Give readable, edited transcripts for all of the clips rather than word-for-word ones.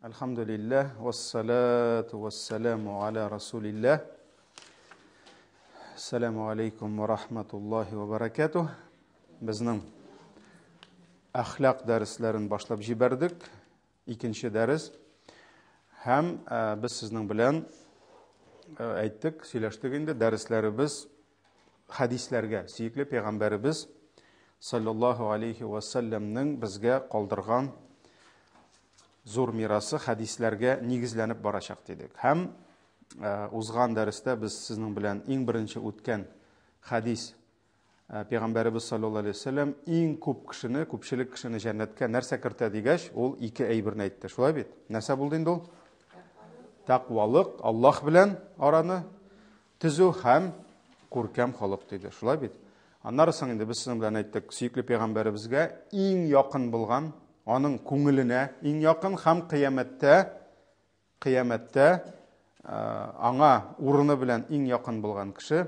Alhamdulillah, wassalatu wassalamu ala rasulillah. Assalamu alaikum wa rahmatullahi wa barakatuh. Bizning axloq darslarini boshlab jibardik. Ikkinchi dars. Ham biz sizning bilan aytdik, söylashdik endi darslarimiz hadislarga, suyukli payg'ambarimiz sallallohu alayhi va sallamning bizga qoldirgan zo'r merosi hadislarga negizlanib borashaq dedik. Ham o'zgan darsda biz sizning bilan eng birinchi o'tgan hadis payg'ambarimiz sallallohu alayhi vasallam eng ko'pchilik kishini jannatga narsa kiritadi degash, ol ikki aybirni aytdi. Shulay bit. Narsa bo'ldi endi ol? Taqvolik, Alloh bilan orani tuzu ham ko'rkam xuluq dedi. Shulay bit. Andan so'ng endi biz sizning bilan aytdik, suyukli payg'ambarimizga eng yaqin bo'lgan, onun ko'ngilina eng yaqin ham qiyomatda anga o'rni bilan eng yaqin bo'lgan kishi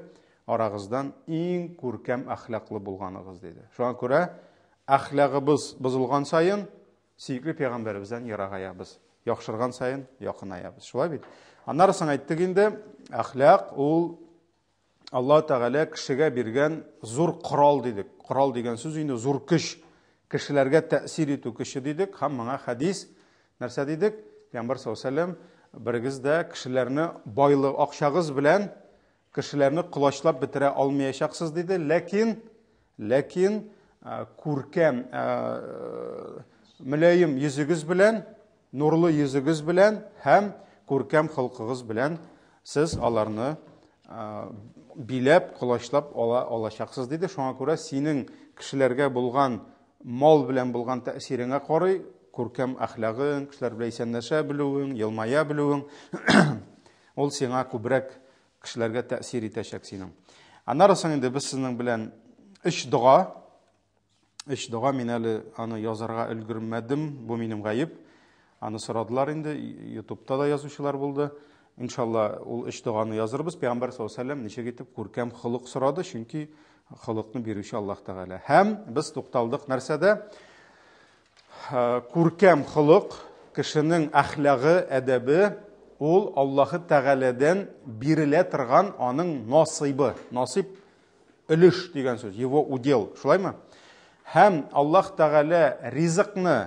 orag'izdan eng ko'rkam axloqli bo'lganig'iz dedi. Shunga ko'ra axloqimiz buzilgan sayin suyukli payg'ambarimizdan yiroqayamiz. Yaxshirgan sayin yaqinayamiz. Shulay bit. Andan so'ng aytdik endi axloq ul Alloh taolo kishiga bergan zo'r qurol dedik. Qurol degan so'z endi zo'r kuch. Kishilarga ta'sir etuvchi kishi dedik. Hamma hadis narsa dedik. Payg'ambar sollallohu alayhi vasallam birgizda kishilarni boylik oqshag'iz bilan kishilarni qulashlab bitira olmayashaksiz dedi. Lekin ko'rkam muloyim yuzingiz bilan, nurli yuzingiz bilan ham ko'rkam xulqingiz bilan siz ularni bilab qulashlab olashaksiz dedi. Shunga ko'ra sening kishilarga bo'lgan mol bilan bo'lgan ta'siringga qaray ko'rkam axloqing, kishilar bilan sanasha biluving, yilmaya biluving ol senga ko'proq kishilarga ta'sir etashak sening. Andan so'ng endi biz sizning bilan ish duo men hali ani yozarga ulgurmadim, bu mening g'ayib. Ani so'radilar endi YouTube'da da yozuvchilar bo'ldi. İnşallah ol ish duoni yozirmiz. Payg'ambar sollallohu alayhi vasallam necha ketib ko'rkam xuluq so'radi, chunki xuluqni beruvchi Alloh taolo. Ham biz to'xtaldik narsada ko'rkam xuluq kishining axloqi, adabi ol Alloh taoladan berilib turgan onun nasibi, nasib ulush degan so'z, его удел, shulaymi? Ham Alloh taolo rizqni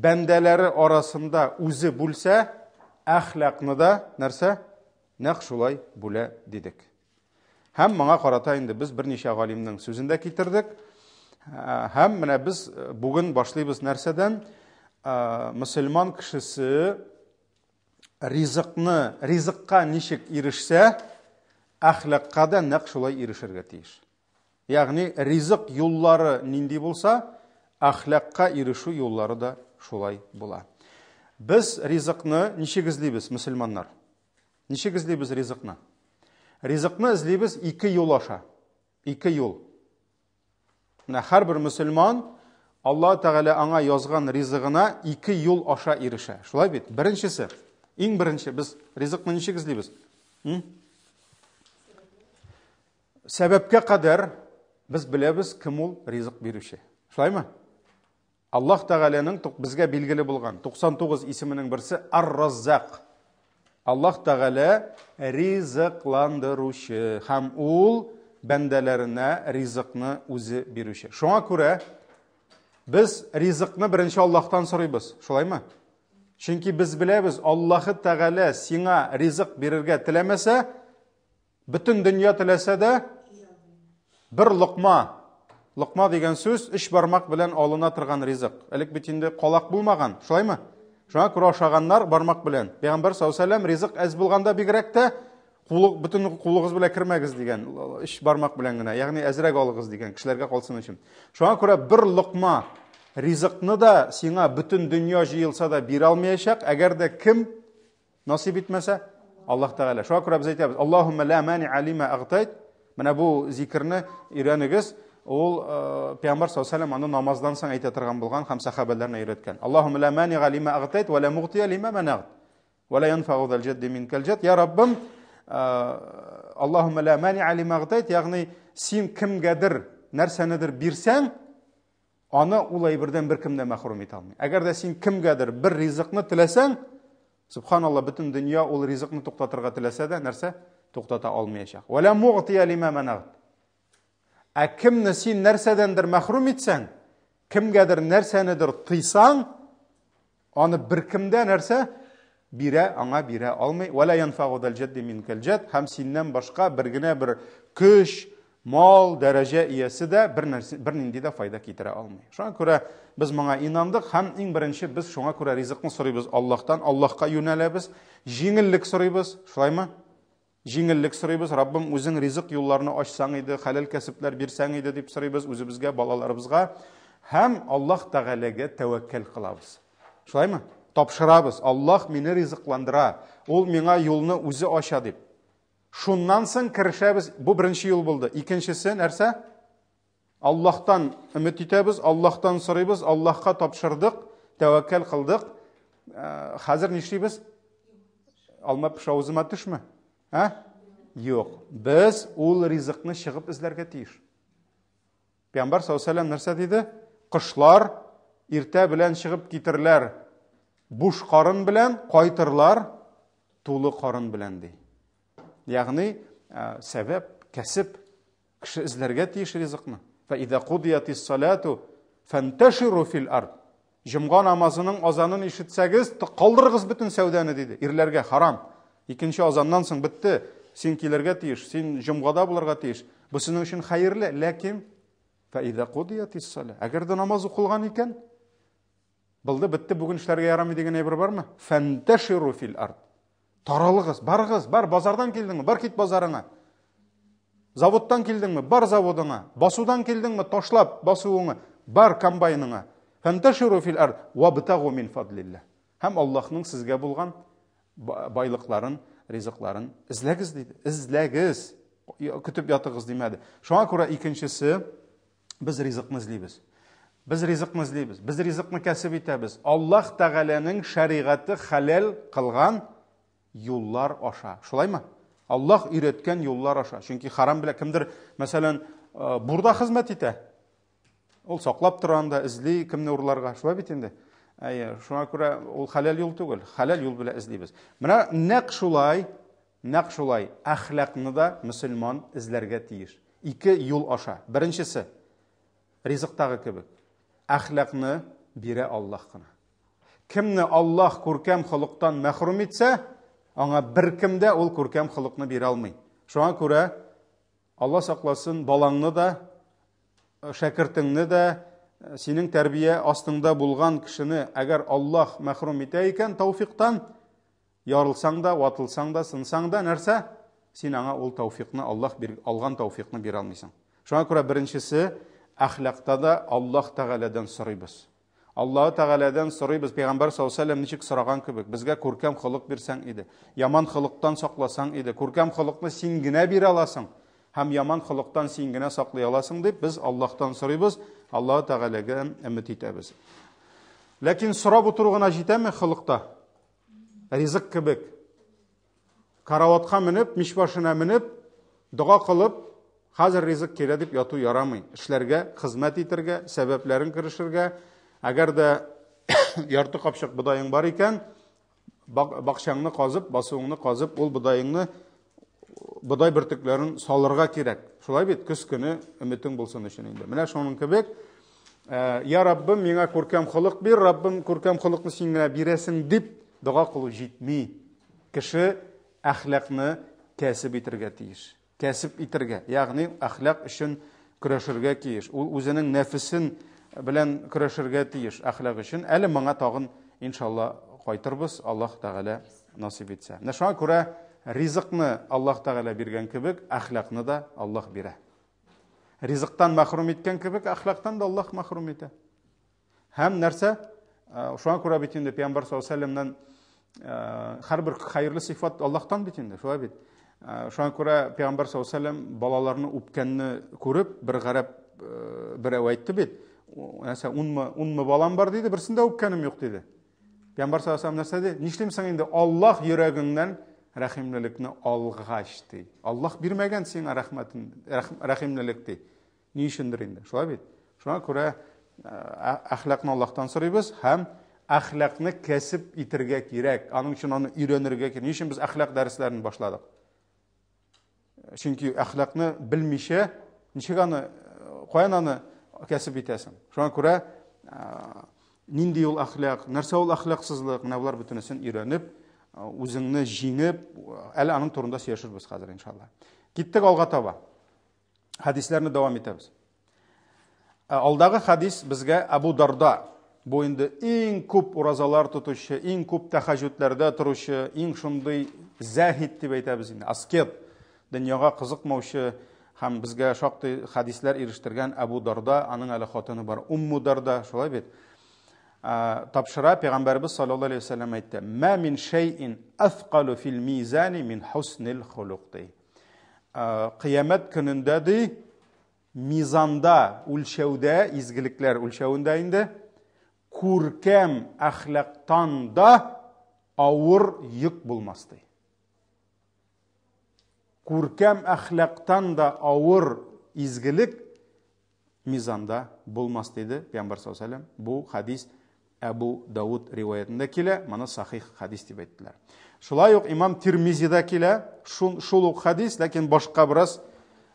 bandalari orasida o'zi bo'lsa, axloqni da narsa naq shulay bo'la dedik. Ham menga qarata endi biz bir necha olimning so'zini keltirdik. Ham mana biz bugun boshlaymiz narsadan musulmon kishisi rizqqa nishik erishsa, axloqqa da naq shulay erishirga tegish. Ya'ni rizq yo'llari nindi bo'lsa, axloqqa erishu yo'llari da shulay bo'la. Biz rizqni nishik izlaymiz musulmonlar? Nishik izlaymiz rizqni? Rizqni izlaymiz ikki yo'l osha. Ikki yo'l. Mana har bir musulmon Alloh taolo anga yozgan rizqina ikki yo'l osha erisha. Shulay bit. Birinchisi, eng birinchi biz rizqni nishik izlaymiz? Sababga qadar biz bilamiz kim ol rizq beruvchi. Shulaymi? Alloh taolaning bizga belgili bo'lgan 99 ismining birisi Ar-Razzaq. Alloh taolo rizqlandiruvchi, ham ul bandalarına rizqni o'zi beruvchi. Shunga ko'ra biz rizqni birinchi Allohdan so'raymiz. Shulaymi? Chunki biz bilamiz Alloh taolo senga rizq berishga tilamasa, butun dunyo tilasa-da bir luqma degan so'z ish barmoq bilan olina turgan rizq. Alik bitinde qoloq bo'lmagan. Shulaymi? Shunga ko'ra o'shaganlar barmoq bilan. Payg'ambar sollallohu alayhi vasallam rizq az bo'lganda bigrakda butun qulluğunuz bilan kirmagiz degan, ish barmoq bilangina, ya'ni azraq olgiz degan kishilarga qolsin uchun. Shunga ko'ra bir luqma rizqni da senga butun dunyo jiyilsa da bera olmayacak. Agarda kim nasib etmasa Alloh taolo. Shunga ko'ra biz aytamiz: Allohumma la mani'a lima a'tayt. Mana bu zikrni o'rganigiz. Ol Payg'ambar sollallohu alayhi vasallam uni namozdan so'ng ayta turgan bo'lgan ham sahobalarni o'rgatgan. Allohumma la mani'a lima a'tayt va la mughtiya lima mana'at va la yanfa'u zal jaddi minkal jadd. Ya Rabbim, Allohumma la mani'a lima a'tayt, ya'ni sen kimgadir narsanidir bersang, аны ул әйбердән беркем дә мәхрүм итә алмый. Әгәр дә син кемгәдер бер ризыкны теләсәң, субханалла, бөтен дөнья ул ризыкны туктатырга теләсә дә, нәрсә? Туктата алмаячак. Вала мугтия лима манагт. Ә кемне син нәрсәдәндер мәхрүм итсәң, кемгәдер нәрсәнедер тыйсаң, аны беркемдә нәрсә бирә, аңа бирә алмый. Вала янфагу дал джадди минкал джад. Һәм синнән башка бер генә бер көч, мал, дәрәҗә иясе дә бер нинди дә файда китерә алмый. Шуңа күрә без моңа инандык һәм иң беренче без шуңа күрә ризыкны сорыйбыз Аллаһтан, Аллаһка юнәләбез, җиңеллек сорыйбыз, шулаймы? Җиңеллек сорыйбыз, Раббым үзең ризык юлларны ачсаң иде, хәлал кәсепләр бирсәң иде дип сорыйбыз үзебезгә, балаларыбызга һәм Аллаһ Тәгаләгә тәвәккәл кылабыз. Шулаймы? Тапшырабыз. Аллаһ мине ризыкландыра, ул миңа юлны үзе ача дип. Шуннан соң керешәбез. Бу беренче юл булды. Икенчесе нәрсә? Аллаһтан өмет итәбез, Аллаһтан сорыйбыз, Аллаһка тапшырдык, тәвәккәл кылдык. Хәзер нишлибез? Алма пешавызыма төшме? Юк. Без ул ризыкны чыгып эзләргә тиеш. Пәйгамбәр саллаллаһу алейһи ва сәллям нәрсә диде? Кышлар иртә белән чыгып китерләр, буш карын белән кайтырлар, тулы карын белән ди. Ягъни сәбәп, кәсеп, кеше эзләргә тиеш ризыкны. Фа иза кудиятис салату фанташиру фил ард. Җомга намазының азанын ишетсәгез, калдырыгыз бөтен сәүдәне диде. Ирләргә харам. Икенче азаннан соң бетте. Син килергә тиеш, син җомгада булырга тиеш. Бу синең өчен хәерле, ләкин фа иза кудиятис сала. Әгәр дә намаз укылган икән, булды, бетте, бүген эшләргә ярамый дигән әйбер бармы? Фанташиру фил ард. Таралыгыз, барыгыз, бар базардан килдеңме, бар кит базарыңа. Заводтан килдеңме, бар заводыңа. Басудан килдеңме, ташлап басуыңа, бар комбайныңа. Фанташиру фил ард вабтагу мин фадлиллах. Һәм Аллаһның сезгә булган байлыкларын, ризыкларын эзләгез диде. Эзләгез. Көтеп ятыгыз димәде. Шуңа күрә икенчесе, без ризыкны эзлибез. Biz rızıkны izleybiz. Biz rızıkны кәсеп итәбез. Allah Тәгаләнең шәригате хәлал кылган юллар аша. Шулаймы? Allah өйрәткән юллар аша. Чөнки харам белән кемдер, мәсәлән, бурда хезмәт итә. Ул саклап торганда изли кемне урларга. Шулай бит инде. Шуңа күрә ул хәлал юл түгел. Хәлал юл белән излибез. Менә нәкъ шулай әхлакны да мөселман изләргә тиеш. Ике юл аша. Беренчесе ризыктагы кебек. Әхлакны бирә Аллаһ кына. Кемне Аллаһ күркәм хылыктан мәхрүм итсә, аңа беркем дә ул күркәм хылыкны бирә алмый. Шуңа күрә Аллаһ сакласын, балаңны да, шәкертеңне дә, синең тәрбия астыңда булган кешене әгәр Аллаһ мәхрүм итә икән тауфиктан, ярылсаң да, ватылсаң да, сынсаң да, нәрсә? Син аңа ул тауфикны, Аллаһ алган тауфикны бирә алмыйсың. Шуңа күрә беренчесе әхлакта да Аллаһ Тәгаләдән сорыйбыз. Аллаһ Тәгаләдән сорыйбыз. Пәйгамбәр саллаллаһу алейһи ва сәллям ничек сораган кебек, безгә күркәм хылык бирсәң иде, яман хылыктан сакласаң иде, күркәм хылыкны син генә бирә аласың, һәм яман хылыктан син генә саклый аласың дип, без Аллаһтан сорыйбыз, Аллаһ Тәгаләгә өмет итәбез. Ләкин сорап утыру гына җитәме хылыкта? Ризык кебек. Караватка менеп, мич башына менеп, дуга кылып, хәзер ризык килә дип яту ярамый. Эшләргә, хезмәт итәргә, сәбәпләрен керешергә. Әгәр дә ярты капчык бодайың бар икән, бакчаңны казып, басуыңны казып, ул бодайыңны, бодай бөртекләрен салырга кирәк. Шулай бит, көз көне өметең булсын өчен инде. Менә шуның кебек, я Раббым, миңа күркәм хылык бир, Раббым, күркәм хылыкны син генә бирәсең дип дуга кылу җитми. Кеше әхлакны кәсеп итәргә тиеш. Кәсеп итәргә, ягъни әхлак өчен көрәшергә тиеш. Ул үзенең нәфесен белән көрәшергә тиеш әхлак өчен. Әле моңа тагын иншалла кайтырбыз, Аллаһ Тәгалә насип итсә. Шуңа күрә ризыкны Аллаһ Тәгалә биргән кебек, әхлакны да Аллаһ бирә. Ризыктан мәхрүм иткән кебек, әхлактан да Аллаһ мәхрүм итә. Һәм нәрсә? Шуңа күрә бит инде Пәйгамбәр саллаллаһу алейһи ва сәллямнан һәрбер хәерле сыйфат Аллаһтан бит инде, шулай бит. Шуңа күрә Пәйгамбәр саллаллаһу алейһи ва сәллям балаларны үпкәнне күреп, бер гарәп берәү әйтте бит. Нәрсә, 10 балам бар диде, берсендә үпкәнем юк диде. Пәйгамбәр саллаллаһу алейһи ва сәллям нәрсә диде? Нишлимсең инде? Аллаһ йөрәгеңнән рәхимлелекне алгач ди. Аллаһ бирмәгән сиңа рәхмәтен, рәхимлелек ди. Ни өчендер инде? Шулай бит. Шуңа күрә әхлакны Аллаһтан сорыйбыз һәм әхлакны кәсеп итәргә кирәк. Аның өчен аны өйрәнергә кирәк. Ни өчен без әхлак дәресләрен башладык? Чөнки әхлакны белмичә, ничек аны, каян аны кәсеп итәсең? Шуңа күрә нинди ул әхлак, нәрсә ул әхлаксызлык, менә булар бөтенесен өйрәнеп, үзеңне җиңеп, әле аның турында сөйләшербез хәзер иншалла. Киттек алга таба. Хадисләрне дәвам итәбез. Алдагы хадис безгә Абу Дарда, бу инде иң күп уразалар тотучы, иң күп тәһаҗҗүдләрдә торучы, иң шундый зәһид дип әйтәбез инде, аскет, дөньяга кызыкмаучы һәм безгә шактый хадисләр ирештергән Абу Дарда, аның әле хатыны бар, Умму Дарда, шулай бит. Тапшыра Пәйгамбәрбез саллаллаһу алейһи ва саллям әйтте: "Ма мин шәйин афқалу фил мизани мин хуснил хулуқи." Кыямәт көнендә ди, мизанда, үлчәүдә, изгелекләр үлчәүендә инде, күркәм әхлактан да авыр йөк булмас ди. Күркәм әхлактан да авыр изгелек мизанда булмас диде Пәйгамбәр саллаллаһу алейһи ва саллям. Бу хадис Абу Дауд риваятында килә, моны сахих хадис дип әйттеләр. Шулай ук Имам Тирмизидә килә, шул ук хадис, ләкин башка бераз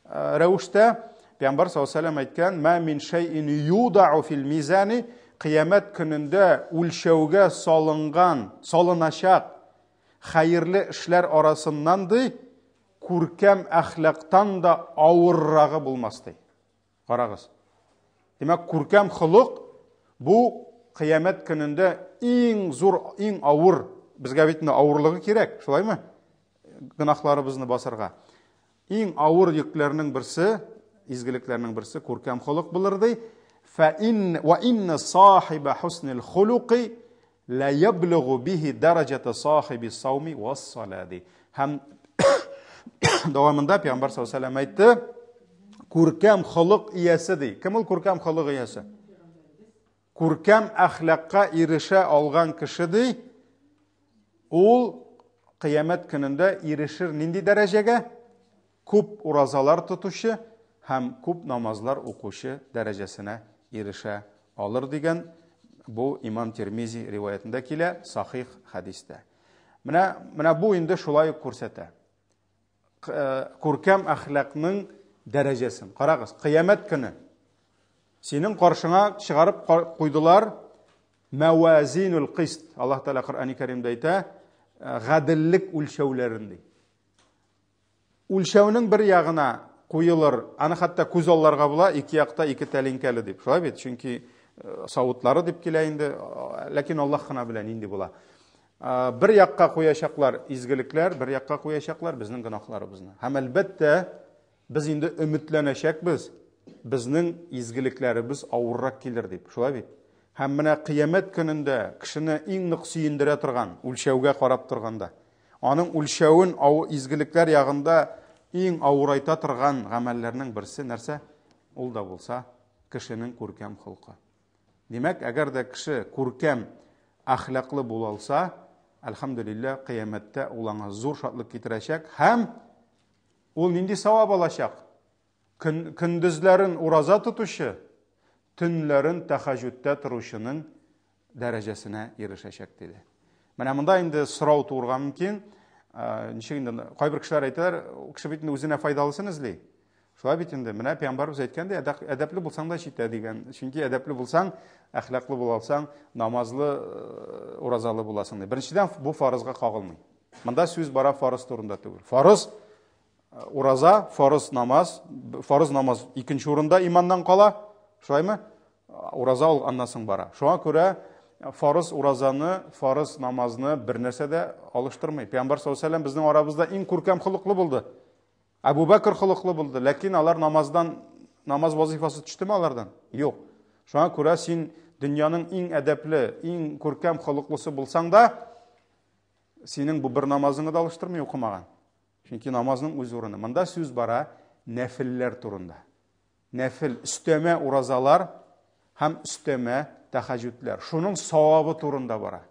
рәвештә Пәйгамбәр саллаллаһу алейһи ва саллям әйткән: "Ма мин шәйин юдау фил мизани", кыямәт көнендә үлчәүгә салыначак хәерле эшләр арасыннан ди, күркәм әхлактан да авыррагы булмас ди. Карагыз. Демәк, күркәм хулук бу кыямәт көнендә иң зур, иң авыр, безгә бит авырлыгы кирәк, шулаймы? Гынахларыбызны басарга. Иң авыр йөкләрнең берсе, изгелекләрнең берсе күркәм хулук булыр ди. Фа инна сахиба хуснил хулуqi la yablughu bihi darajata sahibi sawmi was-salati. Һәм дәвамында Пәйгамбәр саллаллаһу алейһи ва саллям әйтте: "Күркәм хулук иясе ди." Кем ул күркәм хулук иясе? Күркәм әхлакка ирешә алган кеше ди, ул кыямәт көнендә ирешер нинди дәрәҗәгә? Күп уразалар тотучы һәм күп намазлар укучы дәрәҗәсенә ирешә алыр дигән бу Имам Тирмизи риваятында килә, сахих хадистә. Менә бу инде шулай күрсәтә. Күркәм әхлакның дәрәҗәсен. Карагыз, кыямәт көне синең каршыңа чыгарып куйдылар мәвазинул кист. Аллаһ Таала Коръәни Кәримдә әйтә, гаделлек үлчәүләрен ди. Үлчәүнең бер ягына куелыр, аны хәтта күз алларга була, ике якта ике тәлинкәле дип. Шулай бит, чөнки савытлары дип килә инде, ләкин Аллаһ кына белә нинди була. Бер якка куячаклар изгелекләр, бер якка куячаклар безнең гынахларыбызны. Һәм әлбәттә без инде өметләнәчәкбез, безнең изгелекләребез авыррак килер дип. Шулай бит. Һәм менә кыямәт көнендә кешене иң нык сөендерә торган, үлчәүгә карап торганда, аның үлчәүен изгелекләр ягында иң авырайта торган гамәлләрнең берсе нәрсә? Ул да булса кешенең күркәм хулкы. Димәк, әгәр дә кеше күркәм әхлаклы була алса, әлхәмдүлилләһ, кыямәттә ул аңа зур шатлык китерәчәк һәм ул нинди савап алачак? Көндезләрен ураза тотучы, төнләрен тәһаҗҗүдтә торучының дәрәҗәсенә ирешәчәк диде. Менә монда инде сорау туырга мөмкин. Ничек инде кайбер кешеләр әйтәләр, кеше бит үзенә файдалысын эзли. Шулай бит инде, менә Пәйгамбәрбез әйткәндә, әдәпле булсаң да җитә дигән. Чөнки әдәпле булсаң, әхлаклы була алсаң, намазлы, уразалы буласың ди. Беренчедән бу фарызга кагылмый. Монда сүз бара фарыз турында түгел. Фарыз ураза, фарыз намаз икенче урында иманнан кала. Шулаймы? Ураза ул аннан соң бара. Шуңа күрә фарыз уразаны, фарыз намазны бер нәрсәдә алыштырмый. Пәйгамбәр саллаллаһу алейһи ва саллям безнең арабызда иң күркәм хулуклы булды. Әбу Бәкр хулуклы булды, ләкин алар намаз вазифасы төштеме алардан? Юк. Шуңа күрә син дөньяның иң әдәпле, иң күркәм хулуклысы булсаң да, синең бу бер намазыңны да алыштырмый укымаган. Чөнки намазның үз урыны. Монда сүз бара нәфилләр турында. Нәфил, өстәмә уразалар һәм өстәмә тәһаҗҗүдләр. Шуның савабы турында бара.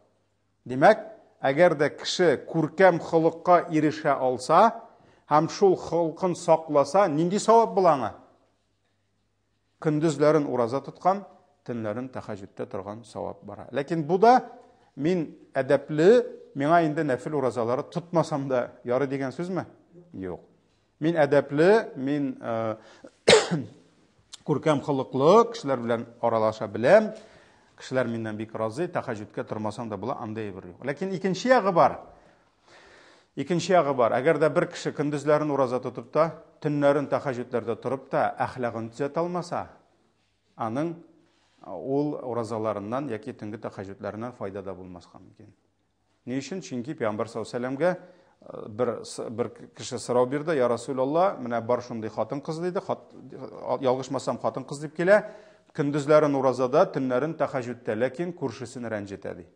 Димәк, әгәр дә кеше күркәм хулукка ирешә алса, һәм шул хулкын сакласа, нинди савап була аңа? Көндезләрен ураза тоткан, төнләрен тәһаҗҗүдтә торган савап бара. Ләкин бу да мин әдәпле, миңа инде нәфил уразалары тотмасам да ярый дигән сүзме? Юк. Мин әдәпле, мин күркәм холыклы, кешеләр белән аралаша беләм. Кешеләр миннән бик разый, тәһаҗҗүдкә тормасам да була, андай бер юк. Ләкин икенче ягы бар. Икенче ягы бар. Әгәр дә бер кеше көндезләрен ураза тотып та, төннәрен тәһаҗҗүдләрдә торып та, әхлагын төзәтә алмаса, аның ул уразаларыннан яки төнге тәһаҗҗүдләреннән файда да булмаска мөмкин. Ни өчен? Чөнки Пәйгамбәр саллаллаһу бер кеше сорау бирде: "Я Расулалла, менә бар шундый хатын-кыз диде, ялгышмасам хатын-кыз дип килә, көндезләрен уразада, төннәрен тәһаҗҗүдтә, ләкин күршесен рәнҗетә" ди.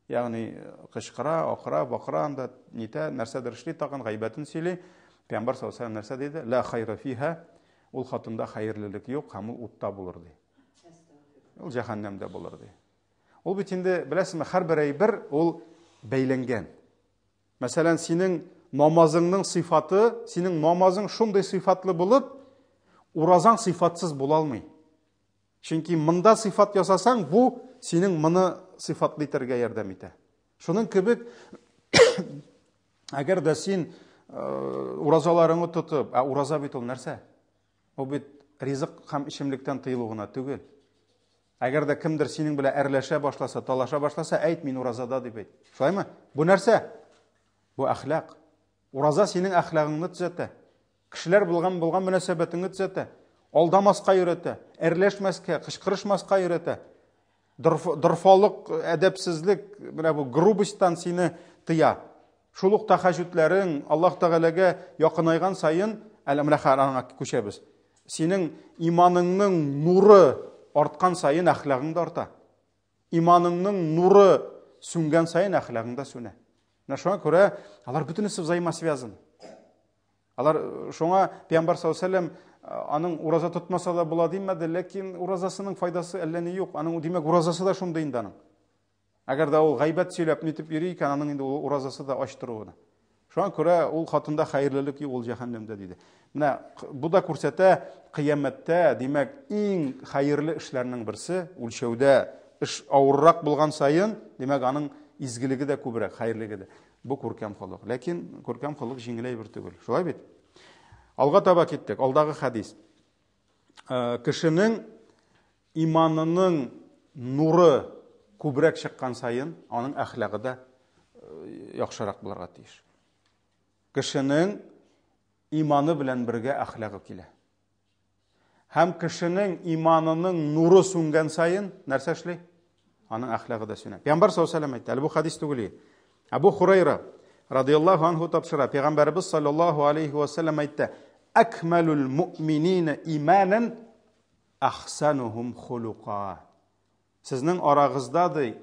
Ягъни кычкыра, акыра, бакыра, анда нитә, нәрсәдер эшли, тагын гайбәтен сөйли. Пәйгамбәр саллаллаһу алейһи нәрсә диде? "Ла хайра фиха", ул хатында хәерлелек юк, һәм ул утта булыр ди. Ул җәһәннәмдә булыр ди. Ул бит инде, беләсезме, һәрбер әйбер ул бәйләнгән. Мәсәлән, синең намазыңның сыйфаты, синең намазың шундый сыйфатлы булып, уразаң сыйфатсыз була алмый. Чөнки монда сыйфат ясасаң, бу синең моны сыйфатлы итәргә ярдәм итә. Шуның кебек, әгәр дә син уразаларыңны тотып, ураза бит ул нәрсә? Ул бит ризык һәм ичемлектән тыелу гына түгел. Әгәр дә кемдер синең белән әрләшә башласа, талаша башласа, әйт, мин уразада дип әйт. Шулаймы? Бу нәрсә? Бу әхлак. Ураза синең әхлагыңны төзәтә. Кешеләр булган мөнәсәбәтеңне төзәтә. Алдамаска өйрәтә, әрләшмәскә, кычкырышмаска өйрәтә. Дорфалык, әдәпсезлек, менә бу грубостьтан сине тыя. Шул ук тәһаҗҗүдләрең Аллаһ Тәгаләгә якынайган сайын, әле хәраңа күчәбез. Синең иманыңның нуры арткан сайын әхлагың да арта. Иманыңның нуры сүнгән сайын әхлагың да сүнә. Шуңа күрә алар бөтенесе взаимосвязаны. Алар шуңа Пәйгамбәр саллаллаһу алейһи аның ураза тотмаса да була димәде, ләкин уразасының файдасы әллә ни юк. Аның димәк уразасы да шундый инде аның. Әгәр дә ул гайбәт сөйләп нитеп йөри икән, аның инде уразасы да ачтыруы. Шуңа күрә ул хатында хәерлелек юк, ул җәһәннәмдә диде. Менә бу да күрсәтә, кыямәттә, димәк, иң хәерле эшләрнең берсе, үлчәүдә эш авыррак булган сайын, димәк, аның изгелеге дә күбрәк, хәерлеге дә. Бу күркәм холык. Ләкин күркәм холык җиңеләй бер түгел. Шулай бит? Алга таба киттек. Алдагы хадис. Кешенең иманының нуры күбрәк чыккан сайын, аның әхлагы да яхшырак булырга тиеш. Кешенең иманы белән бергә әхлагы килә. Һәм кешенең иманының нуры сүнгән сайын, нәрсә эшли? Аның әхлагы да сүнә. Пәйгамбәр саллаллаһу алейһи әйтте. Бу хадис түгел. Абу Хурайра радиллаһу анһу тапшыра. Пәйгамбәрбез саллаллаһу алейһи ва саллям әйтте: "Акмалул муъминина иманан ахсанухум хулука." Сезнең арагызда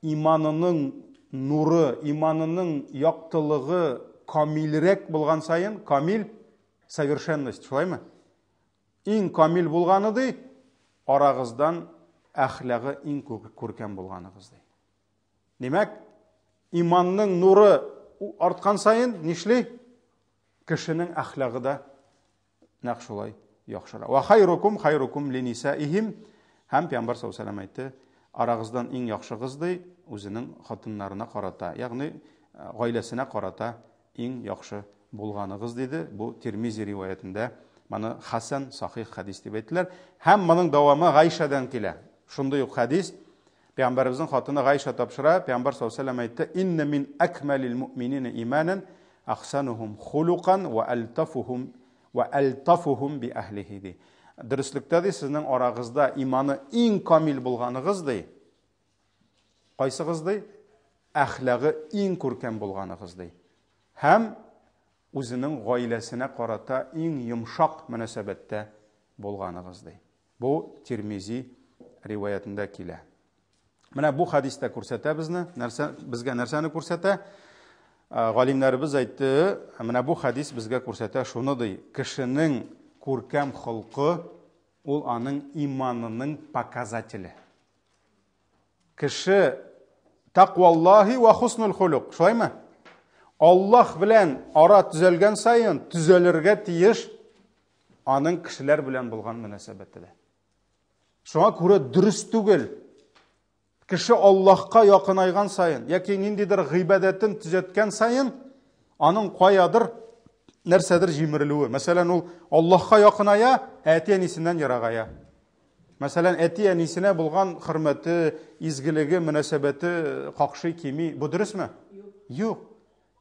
иманының нуры, иманының яктылыгы камилрәк булган сайын, камил совершенность, шулаймы? Иң камил булганы ди, арагыздан әхлагы иң күркәм булганыгыз ди. Димәк, иманның нуры арткан сайын нишли? Кешенең әхлагы да нәкъ шулай яхшыра. Ва хайрукум линисаихим. Һәм Пәйгамбәр саллаллаһу алейһи әйтте, арагыздан иң яхшыгыз ди, үзенең хатыннарына карата, ягъни гаиләсенә карата иң яхшы булганыгыз диде. Бу Тирмизи риваятендә моны хасан сахих хадис дип әйттеләр. Һәм моның дәвамы Гайшадан килә. Шундый ук хадис Пәйгамбәребезнең хатыны Гайша тапшыра. Пәйгамбәр саллаллаһу алейһи әйтте: "Инна мин акмалил муъминина иманан ахсанухум хулуқан ва алтафухум би ахлихи." ди. Дөрестлектә ди, сезнең арагызда иманы иң камил булганыгыз ди. Кайсыгыз ди? Әхлагы иң күркәм булганыгыз ди. Һәм үзенең гаиләсенә карата иң йомшак мөнәсәбәттә булганыгыз ди. Бу Тирмизи риваятында килә. Менә бу хадистә күрсәтә безгә нәрсәне күрсәтә? Галимнәребез әйтте, менә бу хадис безгә күрсәтә шуны ди: кешенең күркәм холкы ул аның иманының показателе. Кеше тaqvallohi ва хуснул хулук, шулаймы? Аллаһ белән ара төзәлгән сайын төзәлергә тиеш аның кешеләр белән булган мөнәсәбәте. Шуңа күрә дөрес түгел. Кеше Аллаһка якынайган сайын, яки ниндидер гыйбадәтен төзәткән сайын, аның каядыр нәрсәдер җимерелүе. Мәсәлән, ул Аллаһка якыная, әти-әнисеннән ярагая. Мәсәлән, әти-әнисенә булган хөрмәте, изгелеге, мөнәсәбәте какшый кими. Бу дөресме? Юк.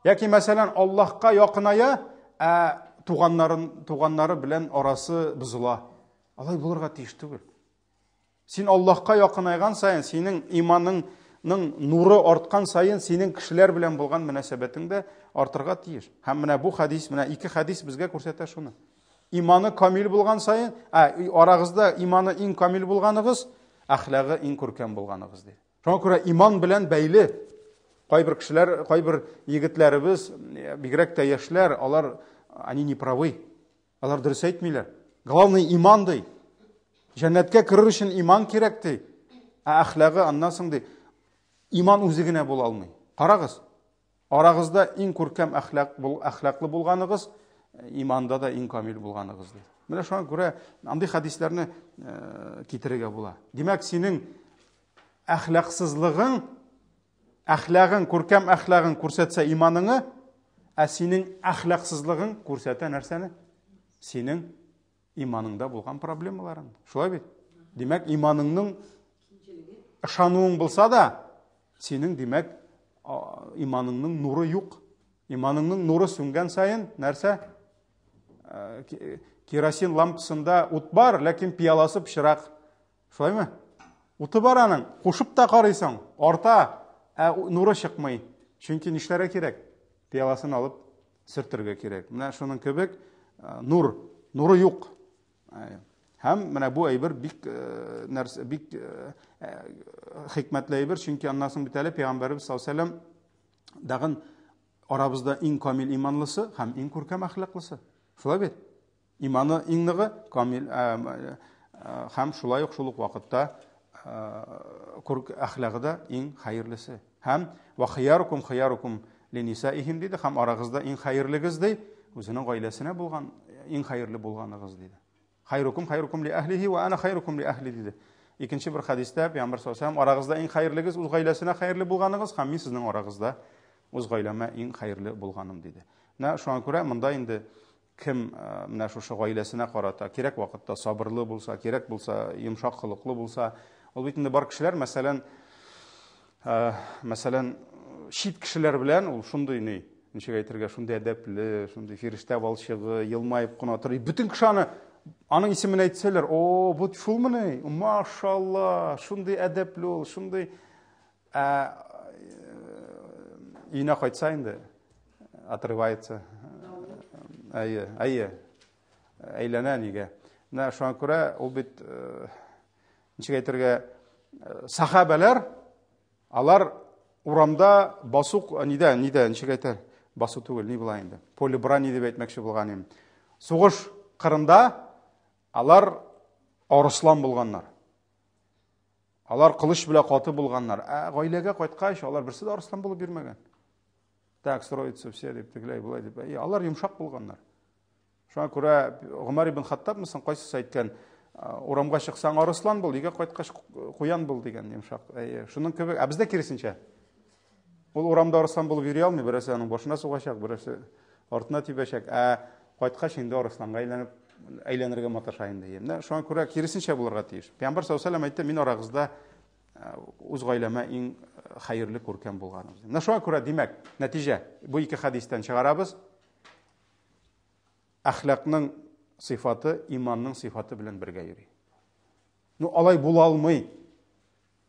Яки мәсәлән, Аллаһка якыная, туганнары белән арасы бозыла. Алай булырга тиеш түгел. Син Аллаһка якынайган сайын, синең иманның нуры арткан сайын, синең кешеләр белән булган мөнәсәбәтең дә артырга тиеш. Һәм менә бу хадис, менә ике хадис безгә күрсәтә шуны. Иманы камил булган сайын, арагызда иманы иң камил булганыгыз, әхлагы иң күркәм булганыгыз ди. Шуңа күрә иман белән бәйле кайбер кешеләр, кайбер егетләребез, бигрәк тә яшьләр, алар они не правы. Алар дөрес әйтмиләр. Главный иман ди. Җәннәткә керер өчен иман кирәк ди. Әхлагы аннан соң ди. Иман үзе генә була алмый. Карагыз. Арагызда иң күркәм әхлаклы булганыгыз, иманда да иң камил булганыгыз ди. Менә шуңа күрә андый хадисләрне китерергә була. Димәк, синең әхлаксызлыгың, күркәм әхлагың күрсәтсә иманыңны, синең әхлаксызлыгың күрсәтә нәрсәне? Синең иманыңда булган проблемаларын. Шулай бит? Димәк, иманыңның ышануың булса да, синең димәк иманыңның нуры юк. Иманыңның нуры сүнгән сайын нәрсә? Керосин лампасында ут бар, ләкин пияласы пычрак. Шулаймы? Уты бар аның, кушып та карыйсың, арта, нуры чыкмый. Чөнки нишләргә кирәк? Пияласын алып сөртергә кирәк. Менә шуның кебек нуры юк. Һәм менә бу әйбер бик хикмәтле әйбер, чөнки аннан соң бит әле Пәйгамбәрбез саллаллаһу алейһи ва сәллям дагын арабызда иң камил иманлысы һәм иң күркәм әхлаклысы. Шулай бит? Иманы иң ныгы, камил һәм шулай ук шул ук вакытта әхлагы да иң хәерлесе. Һәм ва хыярукум линисаихим диде, һәм арагызда иң хәерлегез ди, үзенең гаиләсенә булган иң хәерле булганыгыз диде. Хайрукум ли әһлихи ва ана хайрукум ли әһли диде. Икенче бер хадистә Пәйгамбәр саллаллаһу алейһи ва сәллям арагызда иң хәерлегез үз гаиләсенә хәерле булганыгыз, һәм мин сезнең арагызда үз гаиләмә иң хәерле булганым диде. Менә шуңа күрә монда инде кем менә шушы гаиләсенә карата кирәк вакытта сабырлы булса, кирәк булса, йомшак хылыклы булса, ул бит инде бар кешеләр, мәсәлән, шит кешеләр белән ул шундый ничек әйтергә, шундый әдәпле, шундый фирештә балчыгы, елмаеп кына торый. Бүтән кеше аның исемен әйтсәләр, о, бу шулмыни? Машалла, шундый әдәпле ул, шундый өенә кайтса инде отрывается. Әйләнә нигә. Менә шуңа күрә ул бит ничек әйтергә, сахабалар алар урамда басу ничек әйтер? Басу түгел, ни була инде? Поле брани дип әйтмәкче булган идем. Сугыш кырында алар арыслан булганнар. Алар кылыч белән каты булганнар. Гаиләгә кайткач, алар берсе дә арыслан булып йөрмәгән. Так строится все дип тегеләй булай дип. Алар йомшак булганнар. Шуңа күрә Гомар ибн Хаттаб мысын кайсы әйткән, урамга чыксаң арыслан бул, өйгә кайткач куян бул дигән йомшак. Шуның кебек, бездә киресенчә. Ул урамда арыслан булып йөри алмый, берсе аның башына сугачак, берсе артына тибәчәк. Кайткач инде арысланга әйләнергә маташа инде. Менә шуңа күрә киресенчә булырга тиеш. Пәйгамбәр саллаллаһу алейһи ва сәллям әйтте, мин арагызда үз гаиләмә иң хәерле күркәм булганым. Менә шуңа күрә димәк, нәтиҗә бу ике хадистән чыгарабыз. Әхлакның сыйфаты иманның сыйфаты белән бергә йөри. Алай була алмый.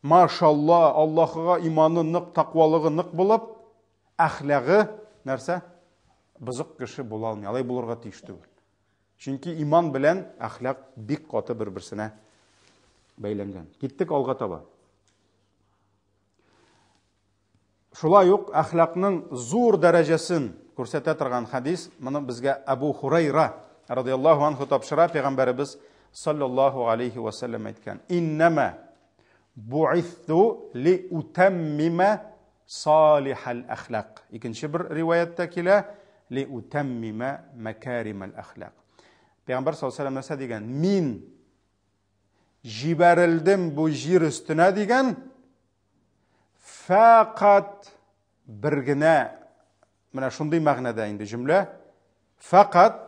Машалла, Аллаһка иманы нык, тақвалыгы нык булып, әхлагы нәрсә? Бызык кеше була алмый. Алай булырга тиеш түгел. Чөнки иман белән әхлак бик каты бер-берсенә бәйләнгән. Киттек алга таба. Шулай ук әхлакның зур дәрәҗәсен күрсәтә торган хадис, моны безгә Абу Хурайра радиллаһу анһу тапшыра, Пәйгамбәрбез саллаллаһу алейһи ва сәллям әйткән: "Иннама бу'ithtu ли утаммима салихал әхлак." Икенче бер риваятта килә: "Ли утаммима макаримал әхлак." Пәйгамбәр саллаллаһу алейһи ва сәллям нәрсә дигән? Мин Җибәрелдем бу җир өстенә дигән фақат бер генә, менә шундый мәгънәдә инде җөмлә, фақат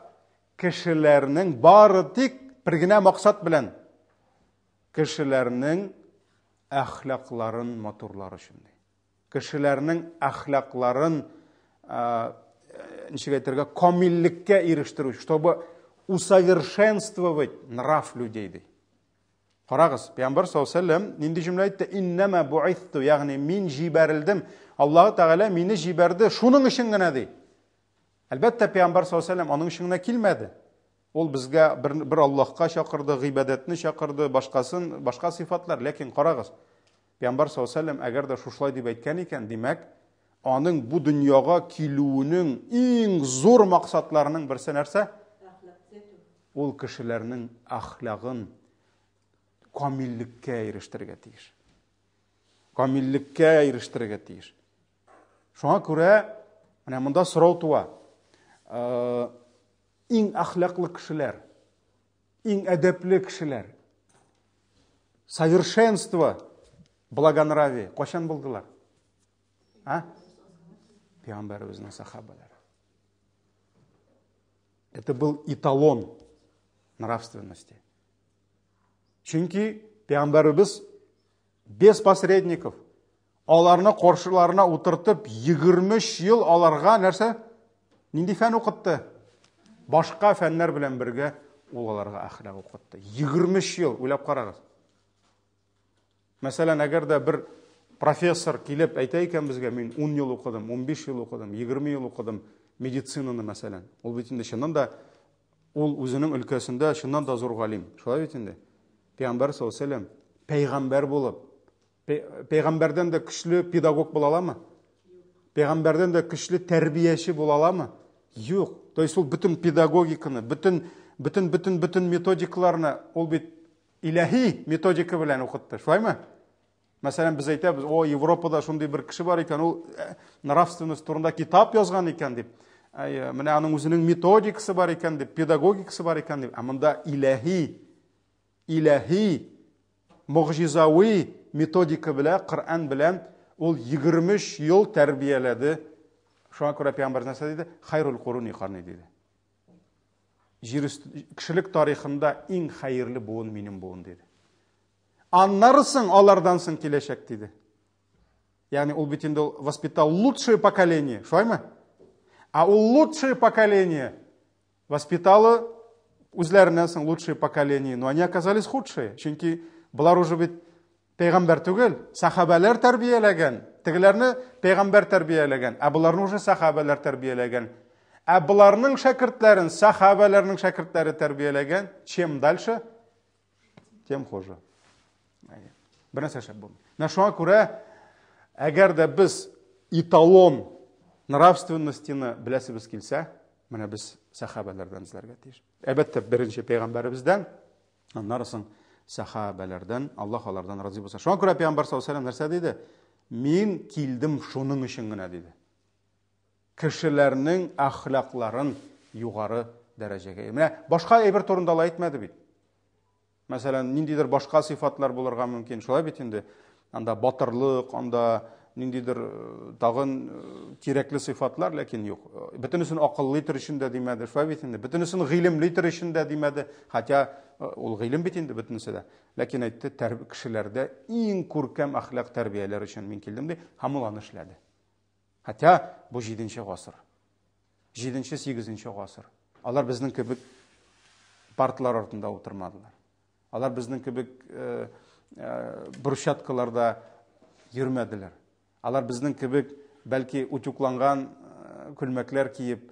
кешеләрнең бары тик бер генә максат белән кешеләрнең әхлакларын матурлар өчен. Кешеләрнең әхлакларын ничек әйтергә, камиллеккә ирештерү, чтобы усовершенствовать нрав людей ди. Карагыз, Пәйгамбәр саллаллаһу алейһи ва саллям нинди җөмлә әйтте? Иннама бу'ithtu, ягъни мин җибәрелдем. Аллаһ Тәгалә мине җибәрде шуның өчен генә ди. Әлбәттә, Пәйгамбәр саллаллаһу алейһи ва саллям аның өчен генә килмәде. Ул безгә бер Аллаһка чакырды, гыйбадәтне чакырды, башка сыйфатлар. Ләкин карагыз, Пәйгамбәр саллаллаһу алейһи ва саллям әгәр дә шушлай дип әйткән икән, димәк, аның бу дөньяга килүенең иң зур максатларының берсе нәрсә? Ул кешеләрнең әхлагын камиллеккә ирештерергә тиеш. Камиллеккә ирештерергә тиеш. Шуңа күрә, менә монда сорау туа. Иң әхлаклы кешеләр, иң әдәпле кешеләр, совершенство, благонравие кайчан булдылар? Пәйгамбәребезнең сахабалары. Это был эталон нравственности. Чөнки Пәйгамбәребез без посредников, аларны каршыларына утыртып 23 ел аларга нәрсә? Нинди фән укытты? Башка фәннәр белән бергә ул аларга әхлак укытты. 23 ел, уйлап карагыз. Мәсәлән, әгәр дә бер профессор килеп әйтә икән безгә, мин 10 ел укыдым, 15 ел укыдым, 20 ел укыдым медицинаны мәсәлән. Ул бит инде чыннан да ул үзенең өлкәсендә чыннан да зур галим. Шулай бит инде. Пәйгамбәр саллаллаһу алейһи ва саллям пәйгамбәр булып, пәйгамбәрдән дә көчле педагог була аламы? Пәйгамбәрдән дә көчле тәрбияче була аламы? Юк. То есть ул бүтән педагогиканы, бүтән методикаларны ул бит илаһи методика белән укытты. Шулаймы? Мәсәлән, без әйтәбез, Европада шундый бер кеше бар икән, ул нравственность турында китап язган икән дип. Менә аның үзенең методикасы бар икән дип, педагогикасы бар икән дип. Монда илаһи мугъҗизави методика белән, Коръән белән ул 23 ел тәрбияләде. Шуңа күрә Пәйгамбәр нәрсә диде? Хайрул куруни карни диде. Кешелек тарихында иң хәерле буын минем буын диде. Аннарысын, алардан соң киләчәк диде. Ягъни ул бит инде воспитал лучшее поколение, шулаймы? А ул лучшее поколение воспитало үзләреннән соң лучшее поколение, но они оказались худшие. Чөнки булар уже бит пәйгамбәр түгел, сахабалар тәрбияләгән. Тегеләрне пәйгамбәр тәрбияләгән, ә буларны уже сахабалар тәрбияләгән. Ә буларның шәкертләрен сахабаларның шәкертләре тәрбияләгән. Чем дальше, тем хуже. Бер нәрсә шәп булмый. Шуңа күрә, әгәр дә без эталон нравственностины беләсебез килсә, менә без сахабалардан эзләргә тиеш. Әлбәттә, беренче пәйгамбәребездән, аннарысын сахабалардан, Аллаһ алардан разый булса. Шуңа күрә Пәйгамбәр саллаллаһу алейһи ва саллям нәрсә диде? Мин килдем шуның өчен генә диде. Кешеләрнең әхлакларын югары дәрәҗәгә. Менә башка әйбер турында ла әйтмәде бит. Мәсәлән, ниндидер башка сыйфатлар булырга мөмкин. Шулай бит инде. Анда батырлык, анда ниндидер тагын кирәкле сыйфатлар, ләкин юк. Бөтенесен акыллы итер өчен дә димәде. Шулай бит инде. Бөтенесен гыйлемле итер өчен дә димәде. Хәтта ул гыйлем бит инде бөтенесе дә. Ләкин әйтте, кешеләрдә иң күркәм әхлак тәрбияләр өчен мин килдем ди, һәм ул аны эшләде. Хәтта бу 7нче гасыр. 7нче, 8нче гасыр. Алар безнең кебек партлар артында утырмадылар. Алар безнең кебек брусчаткаларда йөрмәделәр. Алар безнең кебек бәлки утюкланган күлмәкләр киеп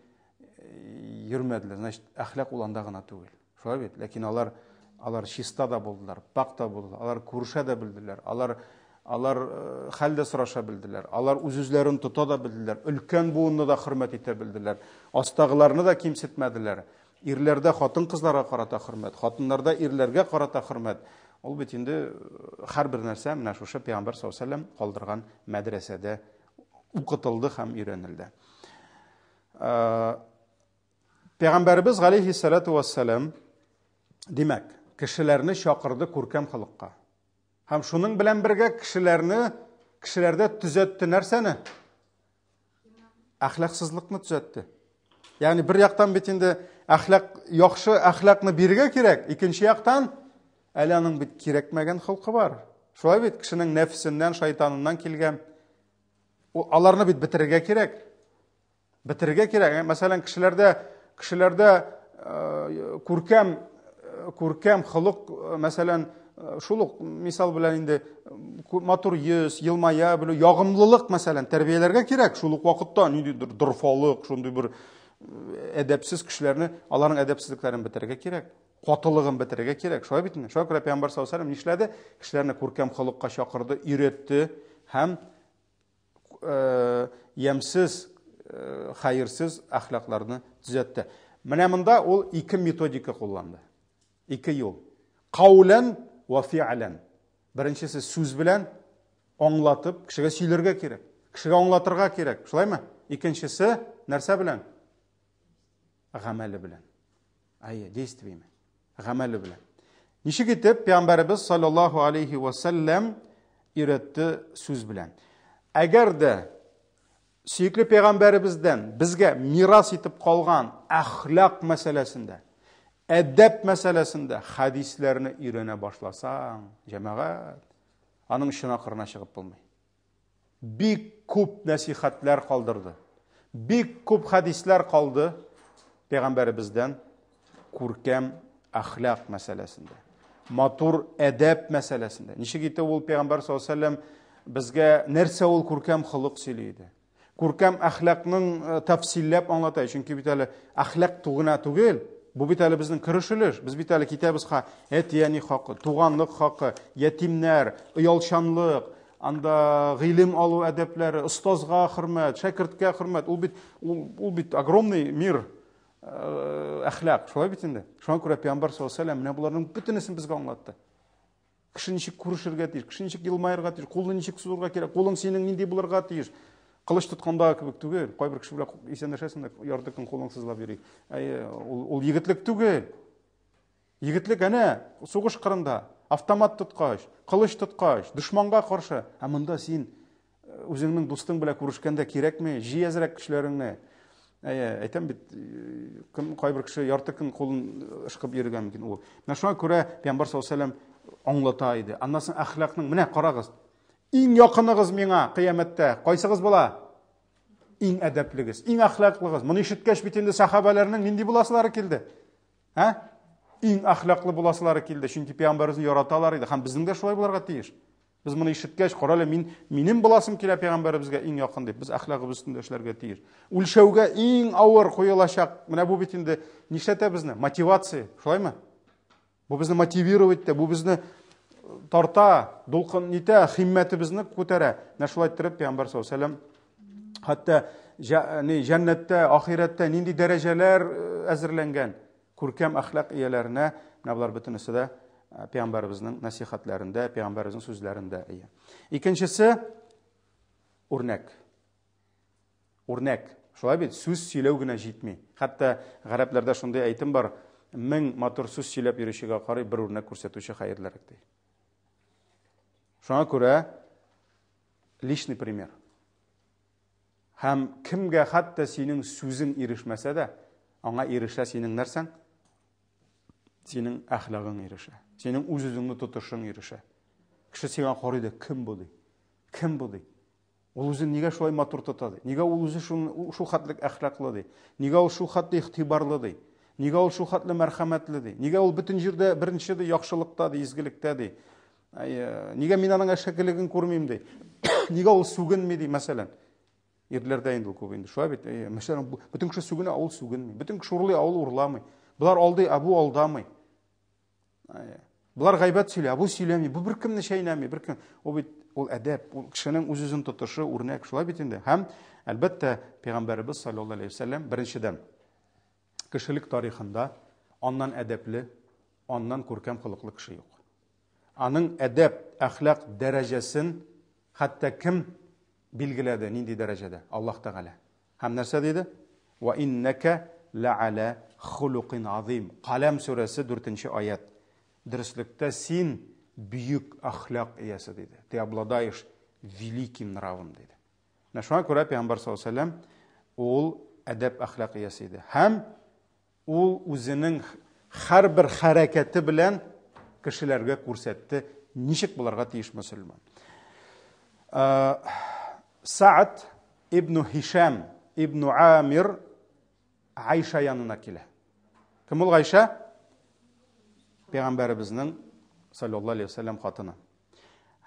йөрмәделәр. Значит, әхлак уланда гына түгел. Шулай бит. Ләкин алар чиста да булдылар, пак да булдылар. Алар күрешә дә белделәр. Алар хәлдә сораша белделәр. Алар үз-үзләрен тота да белделәр. Өлкән буынны да хөрмәт итә белделәр. Астагыларны да кимсетмәделәр. Ирләрдә хатын-кызларга карата хөрмәт, хатыннарда ирләргә карата хөрмәт. Ул бит инде һәрбер нәрсә менә шушы Пәйгамбәр саллаллаһу алейһи ва саллям калдырган мәдрәсәдә укытылды һәм өйрәнелде. Пәйгамбәрбез галейһиссалату вассалам, димәк, кешеләрне чакырды күркәм хылыкка. Һәм шуның белән бергә кешеләрдә төзәтте нәрсәне? Әхлаксызлыкны төзәтте. Ягъни бер яктан бит инде яхшы әхлакны бирергә кирәк, икенче яктан әле аның бит кирәкмәгән хылкы бар. Шулай бит кешенең нәфсеннән, шайтаныннан килгән аларны бит бетерергә кирәк. Бетерергә кирәк. Мәсәлән, кешеләрдә күркәм хылык, мәсәлән, шул мисал белән инде матур йөз, елмая белү, ягымлылык мәсәлән тәрбияләргә кирәк. Шул ук вакытта ниндидер дорфалык, шундый бер әдәпсез кешеләрне, аларның әдәпсезлекләрен бетерергә кирәк. Катылыгын бетерергә кирәк. Шулай бит инде. Шуңа күрә Пәйгамбәр саллаллаһу алейһи ва саллям нишләде? Кешеләрне күркәм хылыкка чакырды, өйрәтте һәм ямсыз, хәерсез әхлакларны төзәтте. Менә монда ул ике методика кулланды. Ике юл. Каулан ва фи'лан. Беренчесе сүз белән аңлатып, кешегә сөйләргә кирәк. Кешегә аңлатырга кирәк. Шулаймы? Икенчесе нәрсә белән? Гамәле белән. Действиеме. Гамәле белән. Ничек итеп Пәйгамбәрбез саллаллаһу алейхи ва саллям өйрәтте сүз белән. Әгәр дә сөйкле Пәйгамбәрбездән безгә мирас итеп калган әхлак мәсьәләсендә, әдәп мәсьәләсендә хадисләрне өйрәнә башласаң, җәмәгать, аның шуна кырына чыгып булмый. Бик күп насихатлар калдырды. Бик күп хадислар калды Пәйгамбәрбездән күркәм әхлак мәсьәләсендә, матур әдәп мәсьәләсендә. Ничек итеп ул Пәйгамбәр саллаллаһу алейһи ва саллям безгә нәрсә ул күркәм хылык сөйләде? Күркәм әхлакның тәфсилләп аңлата. Чөнки бит әле әхлак тугына түгел. Бу бит әле безнең кырышылыш. Без бит әле китабыбызга әтияни хакы, туганлык хакы, ятимнәр, оялчанлык, анда гыйлем алу әдәпләре, остазга хөрмәт, шәкерткә хөрмәт. Ул бит огромный мир әхлак. Шулай бит инде. Шуңа күрә Пәйгамбәр саллаллаһу алейһи ва саллям менә буларның бөтенесен безгә аңлатты. Кеше ничек күрешергә тиеш, кеше ничек елмаярга тиеш, кулны ничек сузырга кирәк, кулың синең нинди булырга тиеш. Кылыч тотканда кебек түгел. Кайбер кеше белән исәнләшәсең дә ярты көн кулың сызлап йөри. Ул егетлек түгел. Егетлек әнә сугыш кырында, автомат тоткач, кылыч тоткач, дошманга каршы. Монда син үзеңнең дустың белән күрешкәндә кирәкме? Җиязрәк кешеләреңне. Әйтәм бит, кайбер кеше ярты көн кулын ышкып йөргән мөмкин ул. Менә шуңа күрә Пәйгамбәр саллаллаһу алейһи ва саллям аңлата иде. Аннан соң әхлакның, менә карагыз. Иң якыныгыз миңа кыямәттә кайсыгыз була? Иң әдәплегез, иң әхлаклыгыз. Моны ишеткәч бит инде сахабаларның нинди буласылары килде? Иң әхлаклы буласылары килде. Чөнки Пәйгамбәрне яраталар иде. Һәм безнең дә шулай булырга тиеш. Без моны ишеткәч, карале, минем буласым килә Пәйгамбәребезгә иң якын дип. Без әхлагыбыз өстендә эшләргә тиеш. Үлчәүгә иң авыр куелачак. Менә бу бит инде нишләтә безне? Мотивация. Шулаймы? Бу безне мотивировать итә, бу безне тарта, дулкын итә, химмәтебезне күтәрә. Менә шулай итеп Пәйгамбәр саллаллаһу алейһи ва саллям хәтта җәннәттә, ахирәттә нинди дәрәҗәләр әзерләнгән күркәм әхлак ияләренә, менә булар бөтенесе дә Пәйгамбәребезнең насихатларында, Пәйгамбәребезнең сүзләрендә. Икенчесе үрнәк. Үрнәк. Шулай бит, сүз сөйләү генә җитми. Хәтта гарәпләрдә шундый әйтем бар, 1000 матур сүз сөйләп йөрүчегә карый бер үрнәк күрсәтүче хәерлерәк ди. Шуңа күрә личный пример. Һәм кемгә хәтта синең сүзең ирешмәсә дә, аңа ирешә синең нәрсәң? Синең әхлагың ирешә. Синең үз-үзеңне тотышың ирешә. Кеше сиңа карый да, кем бу ди? Кем бу ди? Ул үзен нигә шулай матур тота ди? Нигә ул үзе шул хәтлек әхлаклы ди? Нигә ул шул хәтле игътибарлы ди? Нигә ул шул хәтле мәрхәмәтле ди? Нигә ул бөтен җирдә беренче ди, яхшылыкта ди, изгелектә ди? Нигә мин аның әшәкелеген күрмим ди? Нигә ул сүгенми ди, мәсәлән? Ирләрдә инде ул күп инде. Шулай бит, мәсәлән, бөтен кеше сүгенә, ул сүгенми. Бөтен кеше урлый, ул урламый. Булар алдый, бу алдамый. Булар гайбәт сөйлә, бу сөйләми, бу беркемне шәйнәми, беркем. Ул әдәп, ул кешенең үз-үзен тотышы, үрнәк, шулай бит инде. Һәм әлбәттә Пәйгамбәрбез саллаллаһу алейһи ва саллям беренчедән кешелек тарихында аннан әдәпле, аннан күркәм хылыклы кеше юк. Аның әдәп, әхлак дәрәҗәсен хәтта кем билгеләде, нинди дәрәҗәдә? Аллаһ Тәгалә. Һәм нәрсә диде? Ва иннәка ла'ала хулуқин азим. Калам сүрәсе 4-нче аят. дөреслектә син бүйек әхлак иясе диде. Ты обладаешь великим нравом диде. Шуңа күрә Пәйгамбәр саллаллаһу алейһи ва сәллям ул әдәп әхлак иясе иде. Һәм ул үзенең һәрбер хәрәкәте белән кешеләргә күрсәтте, ничек буларга тиеш мөселман. Саад ибн Хишам ибн Амир Айша янына килә. Кем ул Айша? Пәйгамбәребезнең саллаллаһу алейһи ва сәллям хатыны.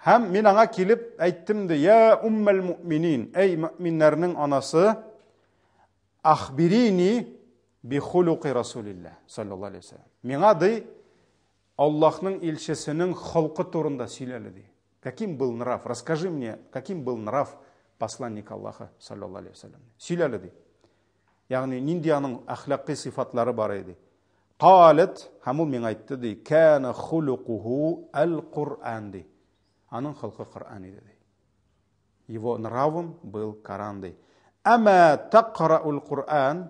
Һәм мин аңа килеп әйттем ди, я уммул муъминин, эй муъминнәрнең анасы, ахбирини би хулуqi Расулиллаһ саллаллаһу алейһи ва сәллям. Миңа ди Аллаһның илчесенең холкы турында сөйләле ди. Каким был нрав? Расскажи мне, каким был нрав посланника Аллаһа саллаллаһу алейһи ва сәллям. Сөйләле ди. Ягъни нинди аның әхлакый сыйфатлары бар иде. Қалет, һәм ул миңа әйтте ди, кана хулуqуһу ал-Qur'ан ди. Аның холкы Коръан иде ди. Его нравом был Коран ди. Ама тaqra'ul Qur'an,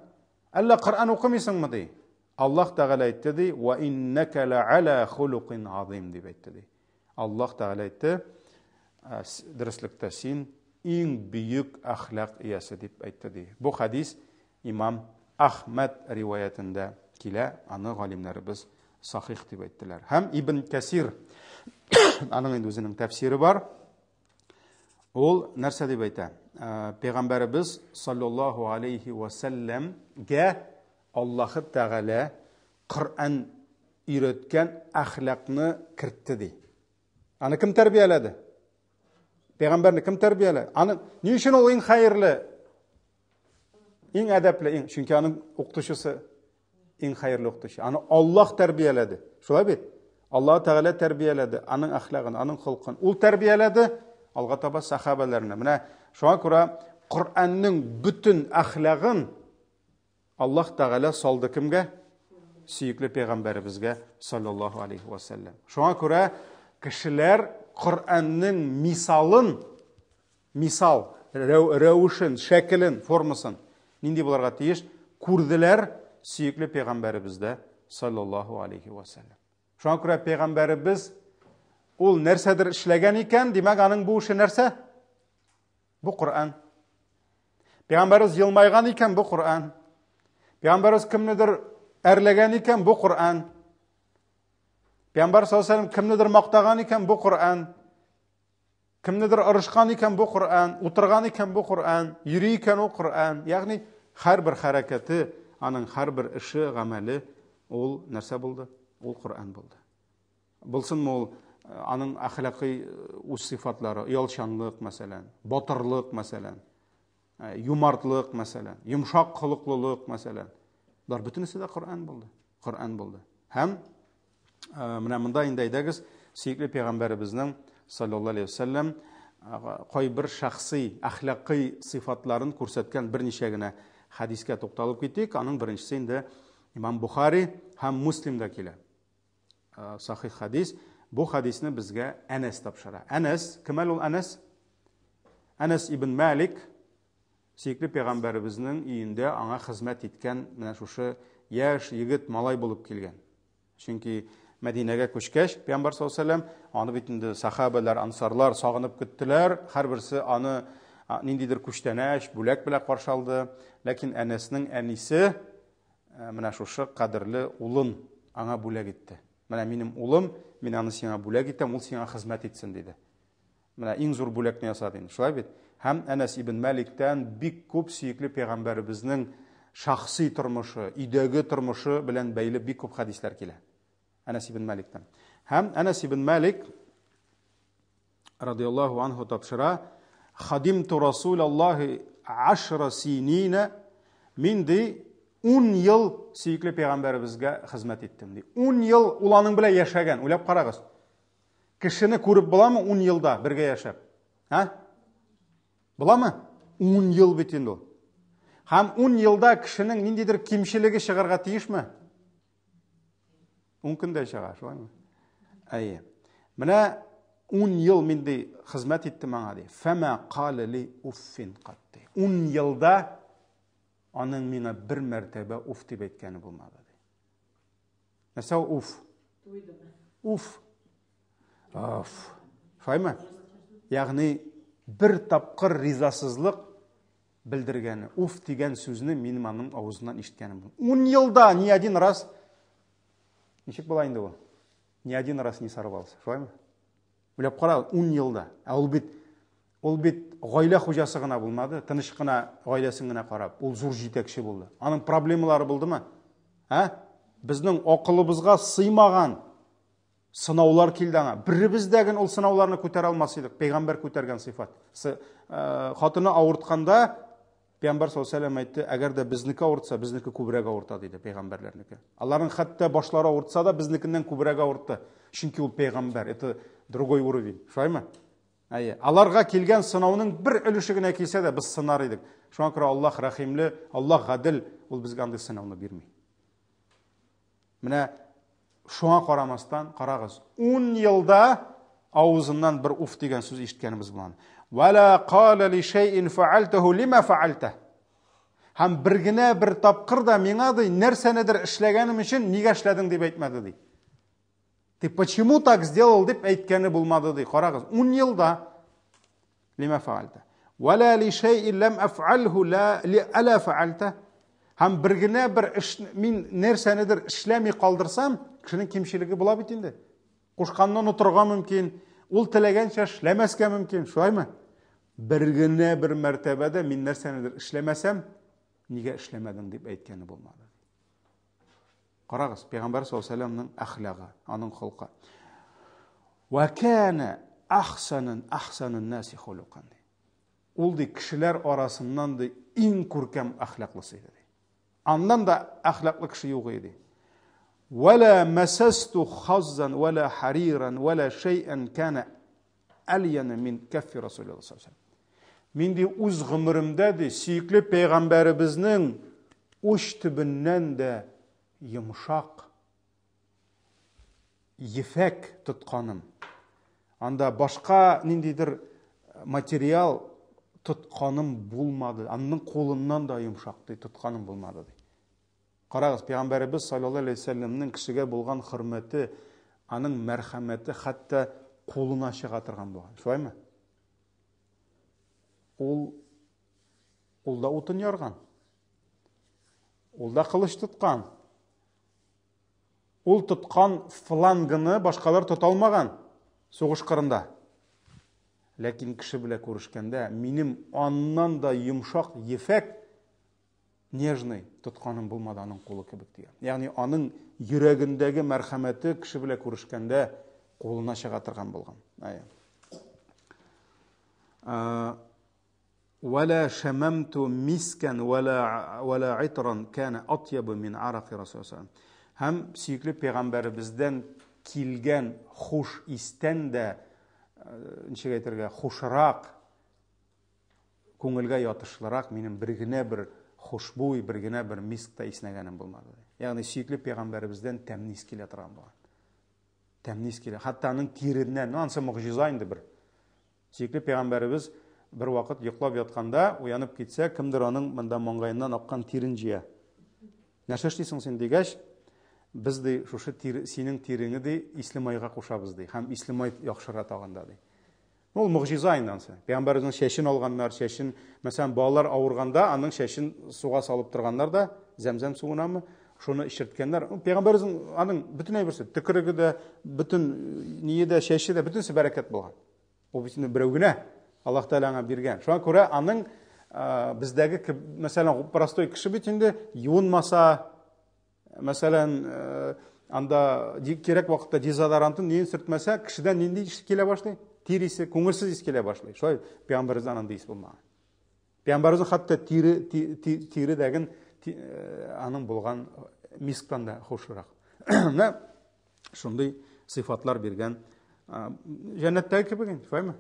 алла Коръан укымыйсыңмы ди? Аллаһ Тәгалә әйтте ди, ва иннака лa'ала хулуqin азим дип әйтте ди. Аллаһ Тәгалә әйтте, дөреслектә син иң бүйек әхлак иясе дип әйтте ди. Бу хадис имам Ахмад риваятында килә, аны галимнәребез сахих дип әйттеләр. Һәм Ибн Касир аның инде үзенең тәфсире бар. Ул нәрсә дип әйтә? Пәйгамбәребез саллаллаһу алейһи ва сәлләмгә Аллаһ Тәгалә Коръан өйрәткән әхлакны кертте ди. Аны кем тәрбияләде? Пәйгамбәрне кем тәрбияләде? Аны ни өчен ул иң хәерле, иң әдәпле, иң, чөнки аның укытучысы иң хәерле укытучы. Аны Аллаһ тәрбияләде. Шулай бит? Аллаһ Тәгалә тәрбияләде аның әхлагын, аның холкын. Ул тәрбияләде алга таба сахабаларны. Менә шуңа күрә Коръанның бүтән әхлагын Аллаһ Тәгалә салды кемгә? Сөекле пәйгамбәребезгә саллаллаһу алейһи ва сәллям. Шуңа күрә кешеләр Коръанның мисалын, мисал, рәвешен, шәкелен, формасын нинди буларга тиеш күрделәр сөекле пәйгамбәребездә саллаллаһу алейһи ва сәллям. Шуңа күрә пәйгамбәребез ул нәрсәдер эшләгән икән, димәк аның бу эше нәрсә? Бу Коръан. Пәйгамбәребез елмайган икән, бу Коръан. Пәйгамбәребез кемнедер әрләгән икән, бу Коръан. Пәйгамбәр саллаллаһу алейһи ва сәллям кемнедер мактаган икән, бу Коръан. Кемнедер ырышкан икән, бу Коръан. Утырган икән, бу Коръан. Йөри икән, ул Коръан. Ягъни һәрбер хәрәкәте, аның һәрбер эше, гамәле ул нәрсә булды? Ул Коръан булды. Булсынмы ул аның әхлакый үз сыйфатлары, ялчанлык мәсәлән, батырлык мәсәлән, юмартлык мәсәлән, йомшак холыклылык мәсәлән. Булар бөтенесе дә Коръан булды. Коръан булды. Һәм менә монда инде әйдәгез, сөекле пәйгамбәребезнең саллаллаһу алейһи ва сәллям кайбер шәхси әхлакый сыйфатларын күрсәткән берничә генә хадискә тукталып китик. Аның беренчесе инде Имам Бухари һәм Муслимда килә. Сахих хадис. Бу хадисне безгә Әнәс тапшыра. Әнәс, кем ул Әнәс? Әнәс ибн Малик, сөекле пәйгамбәребезнең өендә аңа хезмәт иткән менә шушы яшь егет малай булып килгән. Чөнки Мәдинәгә күчкәч, Пәйгамбәр саллаллаһу алейһи ва сәллям аны бит инде сахабалар, ансарлар сагынып көттеләр. Һәрберсе аны ниндидер күчтәнәч, бүләк белән каршы алды. Ләкин Әнәснең әнисе менә шушы кадерле улын аңа бүләк итте. Менә минем улым, мин аны сиңа бүләк итәм, ул сиңа хезмәт итсен диде. Менә иң зур бүләкне ясады инде. Шулай бит? Һәм Әнәс ибн Маликтән бик күп сөекле пәйгамбәребезнең шәхси тормышы, идәге тормышы белән бәйле бик күп хадислар килә. Әнәс ибн Маликтән. Һәм Әнәс ибн Малик радиллаһу анһу тапшыра, "Хадимту Расулаллаһи 10 синина", мин ди 10 ел сөекле пәйгамбәребезгә хезмәт иттем ди. 10 ел ул аның белән яшәгән. Уйлап карагыз. Кешене күреп буламы 10 елда бергә яшәп? Һә? Буламы? 10 ел бит инде ул. Һәм 10 елда кешенең ниндидер кимчелеге чыгарга тиешме? 10 көндә чыга, шулаймы? Әйе. Менә 10 ел мин ди хезмәт иттем аңа ди. Фама кала ли уффин катти. 10 елда аның миңа бер мәртәбә уф дип әйткәне булмады ди. Нәрсә уф? Уф. Шулаймы? Яғни бір тапқыр ризасызлық білдіргені. Уф деген сөзіні менің аның аузынан ешіткенім. 10 елда не один раз, нешек болайынды ол? Не один раз не сарып алса. Шулаймы? Біліп қара, 10 елда. Ол бет ғайла хожасы ғана болмады, тыныш қана ғайласын ғана қарап, ол зор жетекші болды. Аның проблемалары болды ма? Біздің оқылыбызға сыймаған сынаулар келді аңа. Біріміздегі ол сынауларны көтер алмас едік. Пейғамбар көтерген сифат. Хатыны ауыртқанда, Пейғамбар саллаллаху айтты, әгер де біздікі ауыртса, біздікі көбірек ауырта дейді пейғамбарларынікі. Алардың хатта башлары ауыртса да, біздікінен көбірек ауыртты. Çünkü ол пейғамбар, это другой уровень. Шулаймы? Аларға келген сынауының бір үлішігіне келсе де, біз сынар едік. Шуңа күрә Аллах рахимлі, Аллах ғаділ, ол бізге андай сынауны бермей. Міне, шуңа қарамастан, қарағыз, 10 елда аузынан бір уф деген сөз ешіткеніміз болған. وَلَا قَالَ لِشَيْءٍ فَعَلْتَهُ لِمَا فَعَلْتَهُ. Хам біргіне бір тапқырда меңа дей, нәрсенедір ішлегенім үшін неге ішледің деп айтмады дей. Ты почему так сделал деп айткені болмады дей. Қарағыз, 10 елда لِمَا فَعَلْتَهُ. وَلَا لِشَيْءٍ لَمْ أَفْعَلْهُ لَا فَعَلْتَهُ. Хам біргіне бір мен нәрсенедір ішлемей қалдырсам, кішінің кемшілігі бола бітінде. Қошқаннан отырға мүмкін, ол тілегенше ішлемеске мүмкін. Шулаймы? Біргіне бір мәртебеде мен нәрсенедір ішлемесем, неге ішлемедің деп айткені болмады. Қарағыз, Пейғамбар саллаллаху алейхи ва салламның әхлағы, аның құлқы. وَكَانَ أَحْسَنُ النَّاسِ خُلُقًا. Ол дей кішілер арасынан да ең көркем әхлақлысы еді. Андан да әхлақлы кіші жоқ еді. وَلَا مَسَسْتُ خَزًّا وَلَا حَرِيرًا وَلَا شَيْئًا كَانَ أَلْيَنَ مِنْ كَفِّ رَسُولِ اللَّهِ صَلَّى اللَّهُ عَلَيْهِ وَسَلَّمَ. Мен де өз ғұмырымда да сүйікли пейғамбарыбызның ұш түбінен де йымшақ, ефек тұтқаным. Анда башқа нендейдір материал тұтқаным болмады. Анның қолынан да йымшақты тұтқаным болмады. Қарағыз, Пейғамбарыбыз саллаллаху алейхи ва салламның кішіге болған хұрметі, аның мәрхәметі хатта қолына шыға тұрған болған. Шулаймы? Ол да отын ярған. Ол да қылыш тұтқан. Ол тұтқан флангыны башқалар тұта алмаған соғыш қырында. Ләкин кіші біле көрішкенде, менің аннан да йымшақ ефек нежный тұтқаным болмады аның қолы кебек деген. Яғни аның жүрегіндегі мәрхәметі кіші біле көрішкенде қолына шыға тұрған болған. وَلَا شَمَمْتُ مِسْكًا وَلَا عِطْرًا كَانَ أَطْيَبُ مِنْ عَرَقِ رَسُولِ صَلَّى اللَّهُ عَلَيْهِ وَسَلَّمَ. Һәм сүйіклі пейғамбарыбыздан келген хуш истен де хушырақ, көңілге ятышлырақ, менің біргіне бір хушбуй, біргіне бір мискта иснегенім болмады. Яғни сүйіклі пейғамбарыбыздан тәмнис келе тұрған болған. Тәмнис келе. Хатта аның тирінен, ансы мұғжиза енді бір. Сүйіклі пейғамбарыбыз бір вақыт йоқлап ятқанда, уянып кетсе, кімдір аның мында маңғайынан аққан тирін жия. Нәрсе дейсің сен дегеш, біз де шушы сенің тиріңі де ислимайға қошабыз де. Хам ислимай яқшыра тағанда де. Ол мұғжиза айндансы. Пейғамбарымыздың шешін алғандар, шешін, мәселен, балалар ауырғанда, аның шешін суға салып тұрғандар да, зәмзәм суынамы, шуны ішірткендер. Пейғамбарымыздың аның бүтін әйбірсі, түкірігі де, бүтін ние де, шеші де, бүтінсі бәрекет болған. Ол бүтіні біреугіне Аллах Тағалаға берген. Шуңа көрә аның біздегі, мәселен, простой кіші бітінде юынмаса, мәселен, анда керек вақытта дезодорантын нейін сүртмәсә, кішіден нендей келе башлай? Тирisi, көңілсіз ес келе башлай. Шолай Пейғамбарымыздан андай ес болмаған. Пейғамбарымыздың хатта тири дәгін аның болған мисктан да хошырақ. Шундай сифатлар берген. Жәннәттәге кебеген, шулаймы?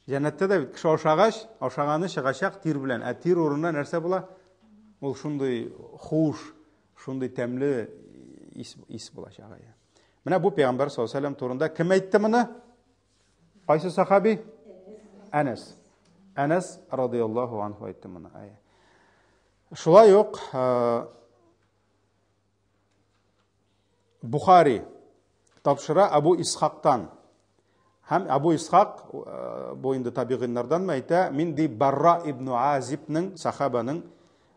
Жәннәттә дә кеше ашағаш, ашағаны шығашақ тир белән. Тир орнына нәрсә була? Ул шундай хуш, шундай тәмле ис булачак. Менә бу Пейғамбар саллаллаху алейхи ва саллям турында кем әйтте моны? Qaysı sahabi? Әнәс. Әнәс радияллаху анху айтты мұны. Шулай yok Buxari тапшыра Абу Исхақтан. Һәм Абу Исхақ бу инде табигыйннардан әйтә, мин ди Барра ибн Азибның, сахабаның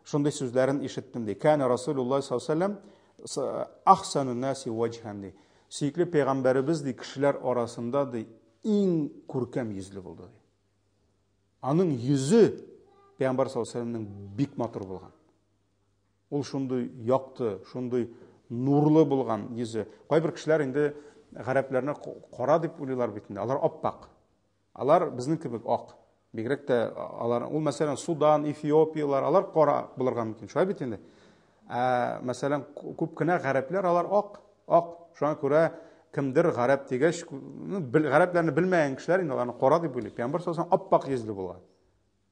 шундый сүзләрен ишеттем ди. Кана Расулуллаһ саллаллаһу алейһи ва саллям ахсанун наси ваҗхан ди. Сөйкле пәйгамбәребез ди кешеләр арасында ди иң күркәм йөзле булды ди. Аның йөзе Пәйгамбәр саллаллаһу алейһи ва саллямның бик матур булган. Ул шундый якты, шундый нурлы булган йөзе. Кайбер кешеләр инде гарәпләрне кара дип уйлыйлар бит инде. Алар аппак. Алар безнең кебек ак. Бигрәк тә алар, ул мәсәлән Судан, Эфиопиялар, алар кара булырга мөмкин. Шулай бит инде. Мәсәлән күп кенә гарәпләр алар ак. Шуңа күрә кемдер гарәп дигәч, гарәпләрне белмәгән кешеләр инде аларны кара дип уйлый. Пәйгамбәр саллаллаһу алейһи ва саллям аппак йөзле булган.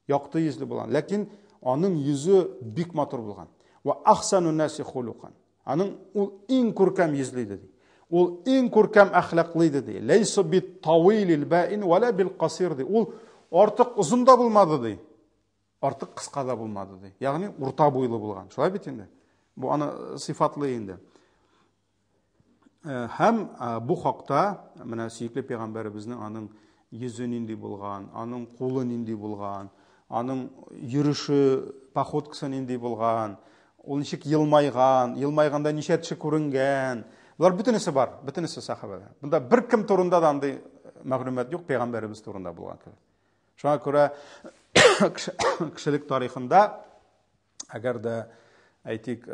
Якты йөзле булган. Ләкин аның йөзе бик матур булган. Ва ахсанун наси хулуқан. Аның ул иң күркәм йөзле иде. Ул иң күркәм әхлаклы иде. Лейса бит тавилил баин вала бил qasir ди. Ул артык узун да булмады ди. Артык кыска да булмады ди. Ягъни урта буйлы булган. Шулай бит инде. Бу аны сыйфатлы инде. Һәм бу хакта менә сөйкле пәйгамбәребезнең аның йөзе нинди булган, аның кулы нинди булган, аның йөреше, походкасы нинди булган, ул ничек елмайганда ничә теше күренгән. Булар бөтенесе бар, бөтенесе сахабада. Бунда бер кем турында да андый мәгълүмат юк, пәйгамбәребез турында булган. Шуңа күрә кешелек тарихында әгәр дә әйтик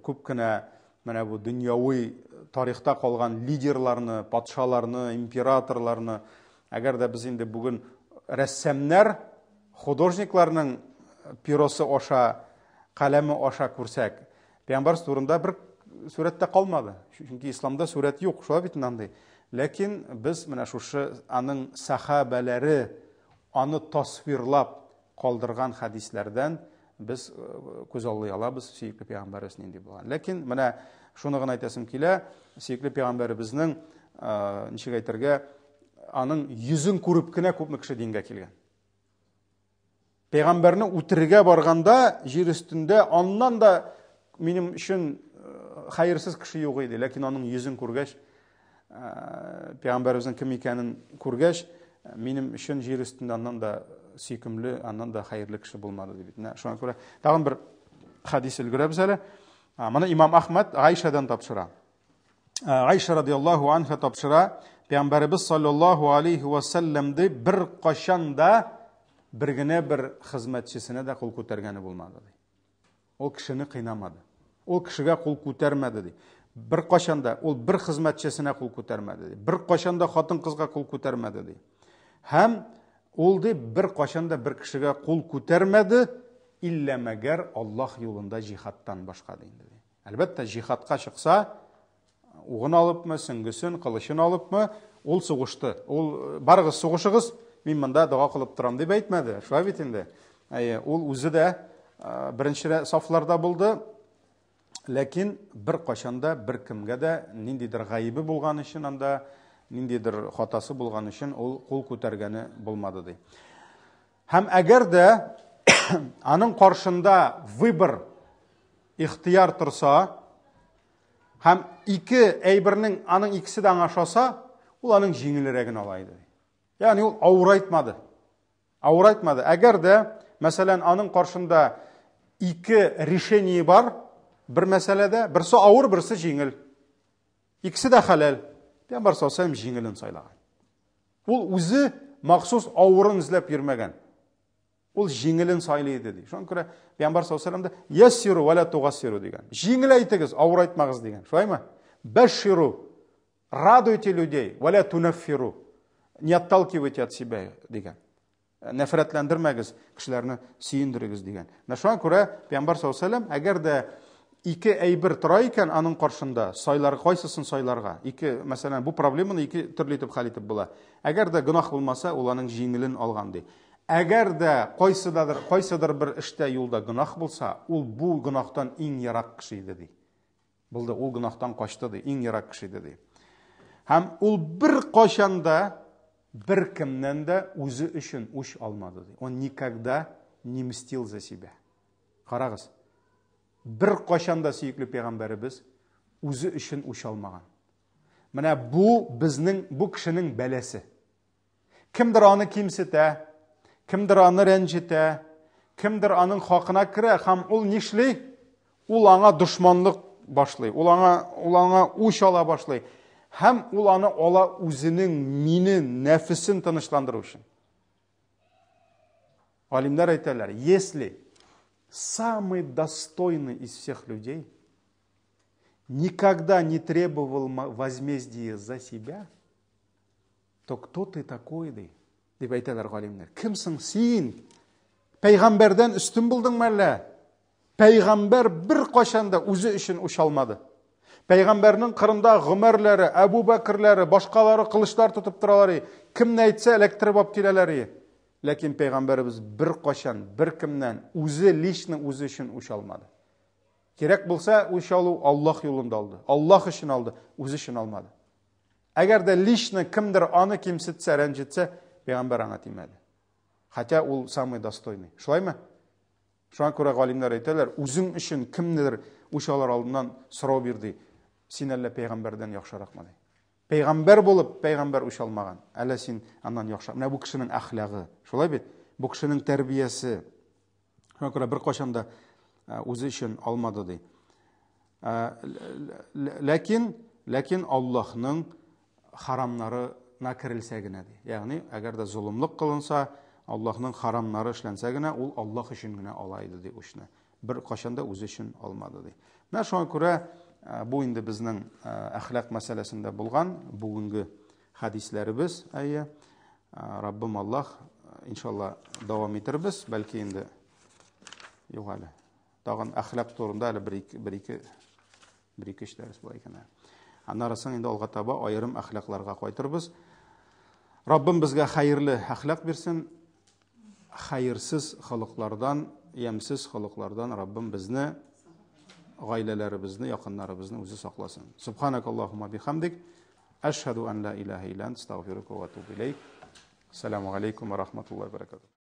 күп кенә менә бу дөньяви тарихта калган лидерларны, патшаларны, императорларны әгәр дә без инде бүген рәссамнар, художникларның пиросы аша, каләме аша күрсәк, пәйгамбәр турында бер сүрәттә калмады. Чөнки исламда сүрәт юк, шулай бит инде. Ләкин без менә шушы аның сахабалары аны тасвирлап калдырган хадисләрдән без күз аллый алабыз сөйкле пәйгамбәребез нинди булган. Ләкин менә шуны гына әйтәсем килә, сөйкле пәйгамбәребезнең ничек әйтергә, аның йөзен күреп кенә күпме кеше дингә килгән. Пәйгамбәрне үтерергә барганда җир өстендә аннан да минем өчен хәерсез кеше юк иде, ләкин аның йөзен күргәч, пәйгамбәребезнең кем икәнен күргәч, минем өчен җир өстендә аннан да сөйкемле, аннан да хәерле кеше булмады дип. Шуңа күрә тагын бер хадис өлгерәбез әле. Моны Имам Ахмад Айшадан тапшыра. Айша радиллаһу анха тапшыра, пәйгамбәребез саллаллаһу алейхи ва саллямды бер кашанда бер генә бер хезмәтчесенә дә кул күтәргәне булмады ди. Ул кешене кыйнамады. Ул кешегә кул күтәрмәде ди. Бер кашанда ул бер хезмәтчесенә кул күтәрмәде ди. Бер кашанда хатын кызга кул күтәрмәде ди. Һәм ул ди бер кашанда бер кешегә кул күтәрмәде илля мәгәр Аллаһ юлында җихадтан башка ди. Әлбәттә җихадка чыкса, угын алыпмы, сөңгесен, кылычын алыпмы, ул сугышты. Ул барыгыз сугышыгыз, мин монда дуа кылып торам дип әйтмәде. Шулай бит инде. Ул үзе дә беренче сафларда булды. Ләкин бер кашанда бер кемгә дә ниндидер гаибе булган өчен, анда ниндидер хатасы булган өчен ул кул күтәргәне булмады ди. Һәм әгәр дә аның каршында выбор, ихтияр торса, һәм ике әйбернең аның икесе дә аңлашаса, ул аның җиңелрәген ала иде. Ягъни ул авырайтмады. Әгәр дә, мәсәлән, аның каршында ике решение бар, бер мәсьәләдә, берсе авыр, берсе җиңел. Икесе дә хәләл. Пәйгамбәр саллаллаһу алейһи ва саллям җиңелен сайлаган. Ул үзе махсус авырын эзләп йөрмәгән. Ул җиңелен сайлый иде ди. Шуңа күрә Пәйгамбәр саллаллаһу алейһи ва саллям да яссиру ва ла тугассиру дигән. Җиңел әйтегез, авыр әйтмәгез дигән. Шулаймы? Баширу, радуйте людей, ва ла тунаффиру. Не отталкивайте от себя дигән. Нәфрәтләндермәгез, кешеләрне сөендерегез дигән. Шуңа күрә Пәйгамбәр саллаллаһу алейһи ва саллям әгәр дә ике әйбер тора икән аның каршында, сайлар кайсысын сайларга? Ике, мәсәлән, бу проблеманы ике төрле итеп хәл итеп була. Әгәр дә гөнаһ булмаса, ул аның җиңелен алган ди. Әгәр дә кайсыдыр бер эштә юлда гөнаһ булса, ул бу гөнаһтан иң ярак кеше иде ди. Булды, ул гөнаһтан качты ди, иң ярак кеше иде ди. Һәм ул бер кашанда бер кемнән дә үзе өчен үч алмады ди. Он никогда не мстил за себя. Карагыз. Бер кашанда сөйкле пәйгамбәребез үзе өчен үч алмаган. Менә бу кешенең бәләсе. Кемдер аны кимсетә, кемдер аны рәнҗетә, кемдер аның хакына керә һәм ул нишли? Ул аңа дошманлык башлый, ул аңа үч ала башлый. Һәм ул аны ала үзенең минен, нәфесен тынычландыру өчен. Алимнар әйтәләр, если самый достойный из всех людей никогда не требовал возмездия за себя, то кто ты такой, дип әйтәләр галимнәр. Кимсең син? Пәйгамбәрдән үстен булдыңмы әллә? Пәйгамбәр бер кашанда үзе өчен үч алмады. Пәйгамбәрнең кырында Гомәрләре, Әбу Бәкерләре, башкалары кылычлар тотып торалар. Кемне әйтсә эләктереп алып киләләр. Ләкин пәйгамбәребез бер кашан, бер кемнән үзе лично үзе өчен үч алмады. Кирәк булса, үч алу Аллаһ юлында алды. Аллаһ өчен алды, үзе өчен алмады. Әгәр дә лично кемдер аны кимсетсә, рәнҗетсә, пәйгамбәр аңа тимәде. Хотя ул самый достойный. Шулаймы? Шуңа күрә галимнәр әйтәләр, үзең өчен кемнедер үч алар алдыннан сорау бирде. Син әллә пәйгамбәрдән яхшыракмы? Пәйгамбәр булып, пәйгамбәр үч алмаган. Әллә син аннан яхшы. Менә бу кешенең әхлагы. Шулай бит? Бу кешенең тәрбиясе. Шуңа күрә бер кашанда үзе өчен алмады ди. Ләкин Аллаһның харамнарына кирелсә генә ди. Ягъни, әгәр дә зулымлык кылынса, Аллаһның харамнары эшләнсә генә, ул Аллаһ өчен генә ала иде ди үчне. Бер кашанда үзе өчен алмады ди. Менә шуңа күрә бу инде безнең әхлак мәсьәләсендә булган бүгенге хадисләребез. Раббым Аллаһ иншалла дәвам итәрбез, бәлки инде юк әле. Тагын әхлак турында әле бер-ике эшләрбез була икән. Аннан инде алга таба аерым әхлакларга кайтырбыз. Раббым безгә хәерле әхлак бирсен. Хәерсез халыклардан, ямсыз халыклардан Раббым безне, гаиләләребезне, якыннарыбызны үзе сакласын. Субханакаллаһумма бихамдик, ашһаду ан ла илаха илля анта, астагфирука ва атубу илейк. Ассаламу алейкум ва рахматуллаһи ва баракатуһ.